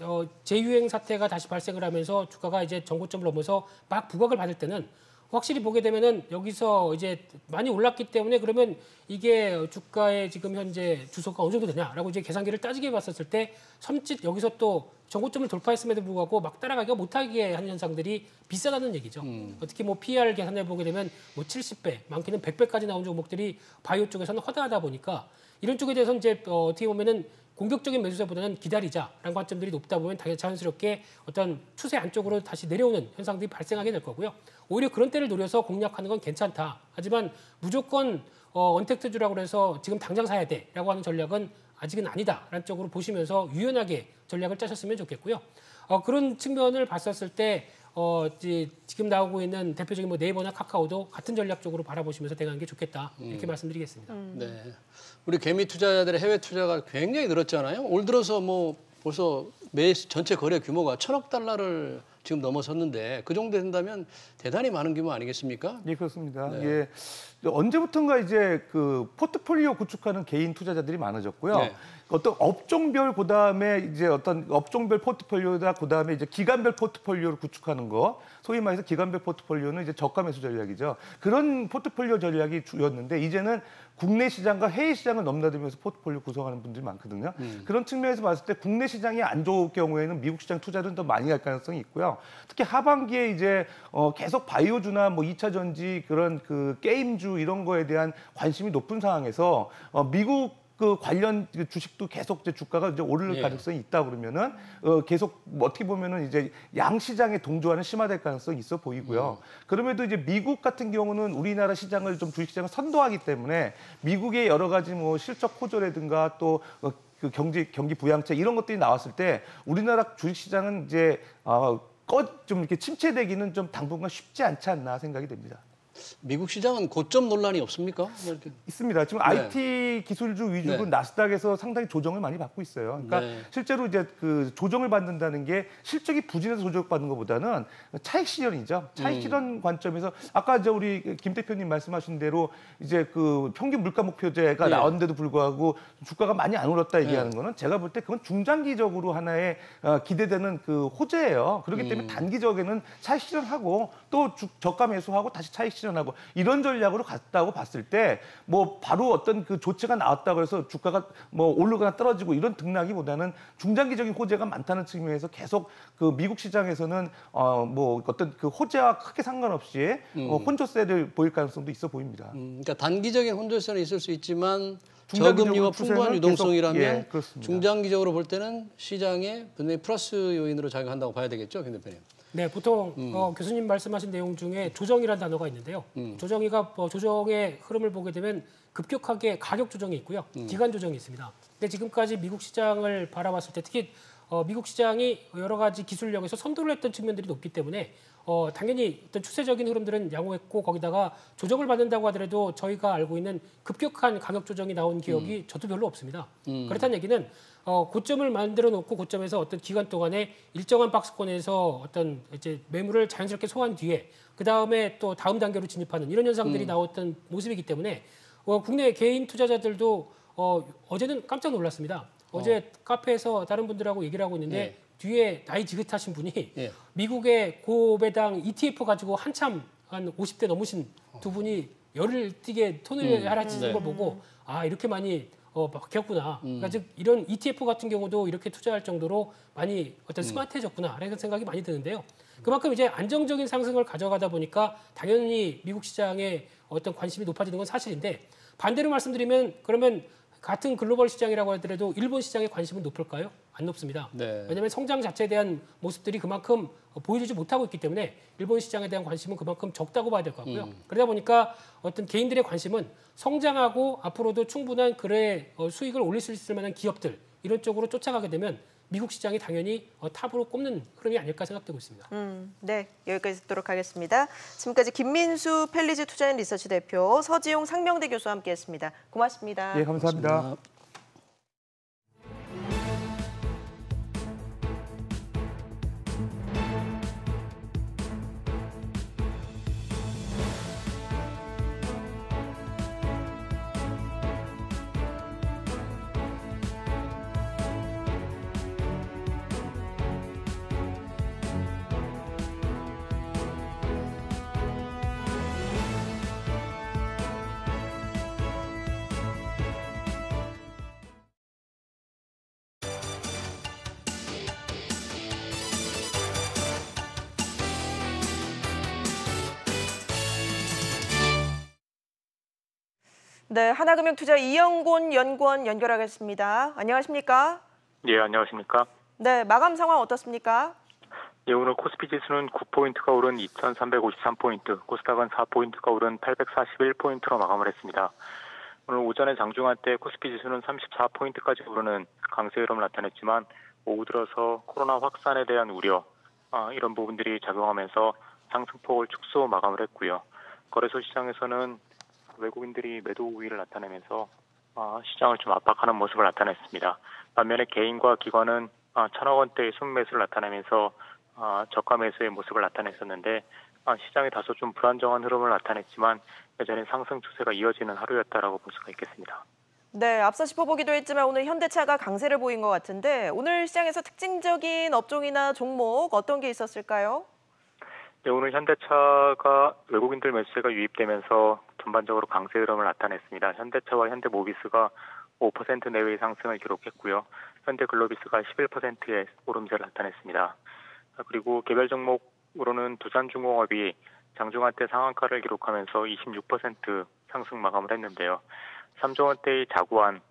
재유행 사태가 다시 발생을 하면서 주가가 이제 정고점을 넘어서 막 부각을 받을 때는 확실히 보게 되면은 여기서 이제 많이 올랐기 때문에 그러면 이게 주가의 지금 현재 주소가 어느 정도 되냐라고 이제 계산기를 따지게 봤었을 때 섬찟 여기서 또 정고점을 돌파했음에도 불구하고 막 따라가기가 못하게 하는 현상들이 비싸다는 얘기죠. 특히 뭐 PER 계산해 보게 되면 뭐 70배, 많게는 100배까지 나온 종목들이 바이오 쪽에서는 허다하다 보니까 이런 쪽에 대해서는 이제 어떻게 보면은 공격적인 매수세보다는 기다리자라는 관점들이 높다 보면 자연스럽게 어떤 추세 안쪽으로 다시 내려오는 현상들이 발생하게 될 거고요. 오히려 그런 때를 노려서 공략하는 건 괜찮다. 하지만 무조건 언택트주라고 해서 지금 당장 사야 돼라고 하는 전략은 아직은 아니다라는 쪽으로 보시면서 유연하게 전략을 짜셨으면 좋겠고요. 그런 측면을 봤었을 때 지금 나오고 있는 대표적인 뭐 네이버나 카카오도 같은 전략적으로 바라보시면서 대응하는 게 좋겠다 이렇게 말씀드리겠습니다. 네, 우리 개미 투자자들의 해외 투자가 굉장히 늘었잖아요. 올 들어서 뭐 벌써 매 전체 거래 규모가 1,000억 달러를 지금 넘어섰는데 그 정도 된다면 대단히 많은 규모 아니겠습니까? 예, 그렇습니다. 네. 예. 언제부턴가 이제 그 포트폴리오 구축하는 개인 투자자들이 많아졌고요. 네. 어떤 업종별 그다음에 이제 어떤 업종별 포트폴리오다 그다음에 이제 기간별 포트폴리오를 구축하는 거. 소위 말해서 기간별 포트폴리오는 이제 저가 매수 전략이죠. 그런 포트폴리오 전략이 주였는데 이제는 국내 시장과 해외 시장을 넘나들면서 포트폴리오 구성하는 분들이 많거든요. 그런 측면에서 봤을 때 국내 시장이 안 좋을 경우에는 미국 시장 투자를 더 많이 할 가능성이 있고요. 특히 하반기에 이제 계속 바이오주나 뭐 2차 전지 그런 그 게임주 이런 거에 대한 관심이 높은 상황에서 미국 그 관련 주식도 계속 이제 주가가 이제 오를 예. 가능성이 있다 그러면은 계속 뭐 어떻게 보면은 이제 양 시장의 동조화는 심화될 가능성이 있어 보이고요. 그럼에도 이제 미국 같은 경우는 우리나라 시장을 좀 주식 시장을 선도하기 때문에 미국의 여러 가지 뭐 실적 호조라든가 또 그 경기 부양책 이런 것들이 나왔을 때 우리나라 주식 시장은 이제 좀 이렇게 침체되기는 좀 당분간 쉽지 않지 않나 생각이 됩니다. 미국 시장은 고점 논란이 없습니까? 이렇게. 있습니다. 지금 네. IT 기술주 위주로 네. 나스닥에서 상당히 조정을 많이 받고 있어요. 그러니까 네. 실제로 이제 그 조정을 받는다는 게 실적이 부진해서 조정받는 것보다는 차익 실현이죠. 차익 실현 관점에서 아까 이제 우리 김 대표님 말씀하신 대로 이제 그 평균 물가 목표제가 네. 나왔는데도 불구하고 주가가 많이 안 올랐다 얘기하는 거는 제가 볼 때 그건 중장기적으로 하나의 기대되는 그 호재예요. 그렇기 때문에 단기적에는 차익 실현하고 또 저가 매수하고 다시 차익 실현하고 이런 전략으로 갔다고 봤을 때 뭐 바로 어떤 그 조치가 나왔다고 해서 주가가 뭐 오르거나 떨어지고 이런 등락이보다는 중장기적인 호재가 많다는 측면에서 계속 그 미국 시장에서는 뭐 어떤 그 호재와 크게 상관없이 혼조세를 보일 가능성도 있어 보입니다. 그러니까 단기적인 혼조세는 있을 수 있지만 중장기적으로 저금리와 풍부한 추세는 유동성이라면 계속, 예, 그렇습니다. 중장기적으로 볼 때는 시장에 분명히 플러스 요인으로 작용한다고 봐야 되겠죠, 김 대표님. 네, 보통 교수님 말씀하신 내용 중에 조정이라는 단어가 있는데요. 조정의 흐름을 보게 되면 급격하게 가격 조정이 있고요, 기간 조정이 있습니다. 근데 지금까지 미국 시장을 바라봤을 때 특히 미국 시장이 여러 가지 기술력에서 선도를 했던 측면들이 높기 때문에 당연히 어떤 추세적인 흐름들은 양호했고 거기다가 조정을 받는다고 하더라도 저희가 알고 있는 급격한 가격 조정이 나온 기억이 저도 별로 없습니다. 그렇다는 얘기는 고점을 만들어 놓고 고점에서 어떤 기간 동안에 일정한 박스권에서 어떤 이제 매물을 자연스럽게 소화한 뒤에 그 다음에 또 다음 단계로 진입하는 이런 현상들이 나왔던 모습이기 때문에 국내 개인 투자자들도 어제는 깜짝 놀랐습니다. 어제 카페에서 다른 분들하고 얘기를 하고 있는데 예. 뒤에 나이 지긋하신 분이 예. 미국의 고배당 ETF 가지고 한참 한 50대 넘으신 두 분이 열을 띠게 톤을 하라치는 네. 걸 보고 아 이렇게 많이 바뀌었구나. 그러니까 즉 이런 ETF 같은 경우도 이렇게 투자할 정도로 많이 어떤 스마트해졌구나라는 생각이 많이 드는데요. 그만큼 이제 안정적인 상승을 가져가다 보니까 당연히 미국 시장에 어떤 관심이 높아지는 건 사실인데 반대로 말씀드리면 그러면 같은 글로벌 시장이라고 하더라도 일본 시장의 관심은 높을까요? 안 높습니다. 네. 왜냐하면 성장 자체에 대한 모습들이 그만큼 보여주지 못하고 있기 때문에 일본 시장에 대한 관심은 그만큼 적다고 봐야 될 것 같고요. 그러다 보니까 어떤 개인들의 관심은 성장하고 앞으로도 충분한 그래 수익을 올릴 수 있을 만한 기업들 이런 쪽으로 쫓아가게 되면 미국 시장이 당연히 탑으로 꼽는 흐름이 아닐까 생각되고 있습니다. 네, 여기까지 듣도록 하겠습니다. 지금까지 김민수 펠리즈 투자인 리서치 대표, 서지용 상명대 교수와 함께했습니다. 고맙습니다. 예, 감사합니다. 고맙습니다. 네, 하나금융투자 이영곤 연구원 연결하겠습니다. 안녕하십니까? 예, 안녕하십니까? 네, 마감 상황 어떻습니까? 예, 오늘 코스피 지수는 9포인트가 오른 2,353포인트, 코스닥은 4포인트가 오른 841포인트로 마감을 했습니다. 오늘 오전에 장중한 때 코스피 지수는 34포인트까지 오르는 강세 흐름을 나타냈지만 오후 들어서 코로나 확산에 대한 우려, 이런 부분들이 작용하면서 상승폭을 축소 마감을 했고요. 거래소 시장에서는 외국인들이 매도 우위를 나타내면서 시장을 좀 압박하는 모습을 나타냈습니다. 반면에 개인과 기관은 1,000억 원대의 순매수를 나타내면서 저가 매수의 모습을 나타냈었는데 시장이 다소 좀 불안정한 흐름을 나타냈지만 여전히 상승 추세가 이어지는 하루였다라고 볼 수가 있겠습니다. 네, 앞서 짚어보기도 했지만 오늘 현대차가 강세를 보인 것 같은데 오늘 시장에서 특징적인 업종이나 종목 어떤 게 있었을까요? 네, 오늘 현대차가 외국인들 매수세가 유입되면서 전반적으로 강세 흐름을 나타냈습니다. 현대차와 현대모비스가 5% 내외의 상승을 기록했고요. 현대글로비스가 11%의 오름세를 나타냈습니다. 그리고 개별 종목으로는 두산중공업이 장중한 때 상한가를 기록하면서 26% 상승 마감을 했는데요. 3조 원대의 자구안,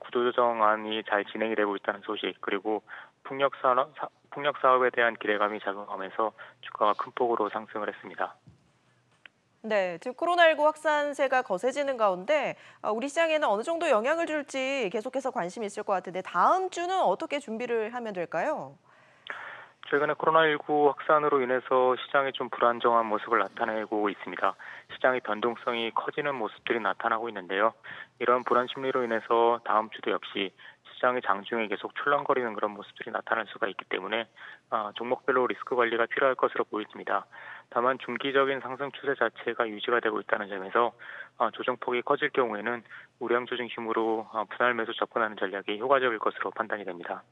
구조조정안이 잘 진행이 되고 있다는 소식, 그리고 풍력 사업에 대한 기대감이 작용하면서 주가가 큰 폭으로 상승을 했습니다. 네, 지금 코로나19 확산세가 거세지는 가운데 우리 시장에는 어느 정도 영향을 줄지 계속해서 관심이 있을 것 같은데 다음 주는 어떻게 준비를 하면 될까요? 최근에 코로나19 확산으로 인해서 시장이 좀 불안정한 모습을 나타내고 있습니다. 시장의 변동성이 커지는 모습들이 나타나고 있는데요. 이런 불안 심리로 인해서 다음 주도 역시 시장이 장중에 계속 출렁거리는 그런 모습들이 나타날 수가 있기 때문에 종목별로 리스크 관리가 필요할 것으로 보입니다. 다만 중기적인 상승 추세 자체가 유지가 되고 있다는 점에서 조정폭이 커질 경우에는 우량주 중심으로 분할 매수 접근하는 전략이 효과적일 것으로 판단이 됩니다.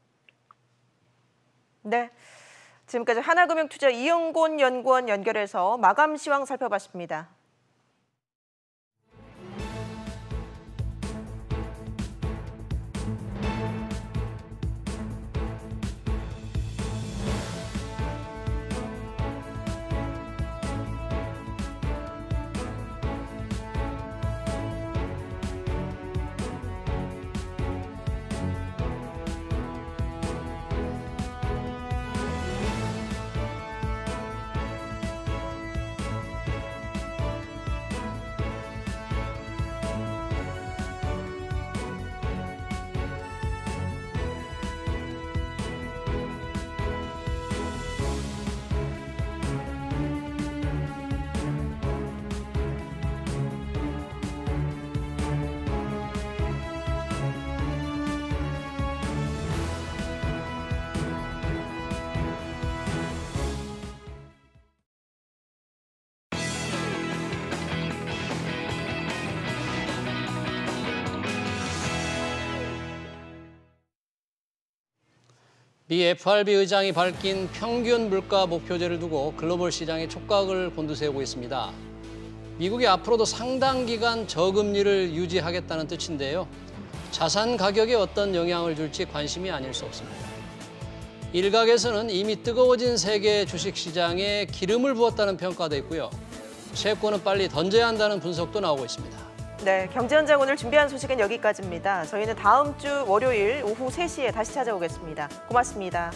네, 지금까지 하나금융투자 이영곤 연구원 연결해서 마감 시황 살펴봤습니다. 미 FRB 의장이 밝힌 평균 물가 목표제를 두고 글로벌 시장에 촉각을 곤두세우고 있습니다. 미국이 앞으로도 상당 기간 저금리를 유지하겠다는 뜻인데요. 자산 가격에 어떤 영향을 줄지 관심이 아닐 수 없습니다. 일각에서는 이미 뜨거워진 세계 주식시장에 기름을 부었다는 평가도 있고요. 채권은 빨리 던져야 한다는 분석도 나오고 있습니다. 네, 경제현장 오늘 준비한 소식은 여기까지입니다. 저희는 다음 주 월요일 오후 3시에 다시 찾아오겠습니다. 고맙습니다.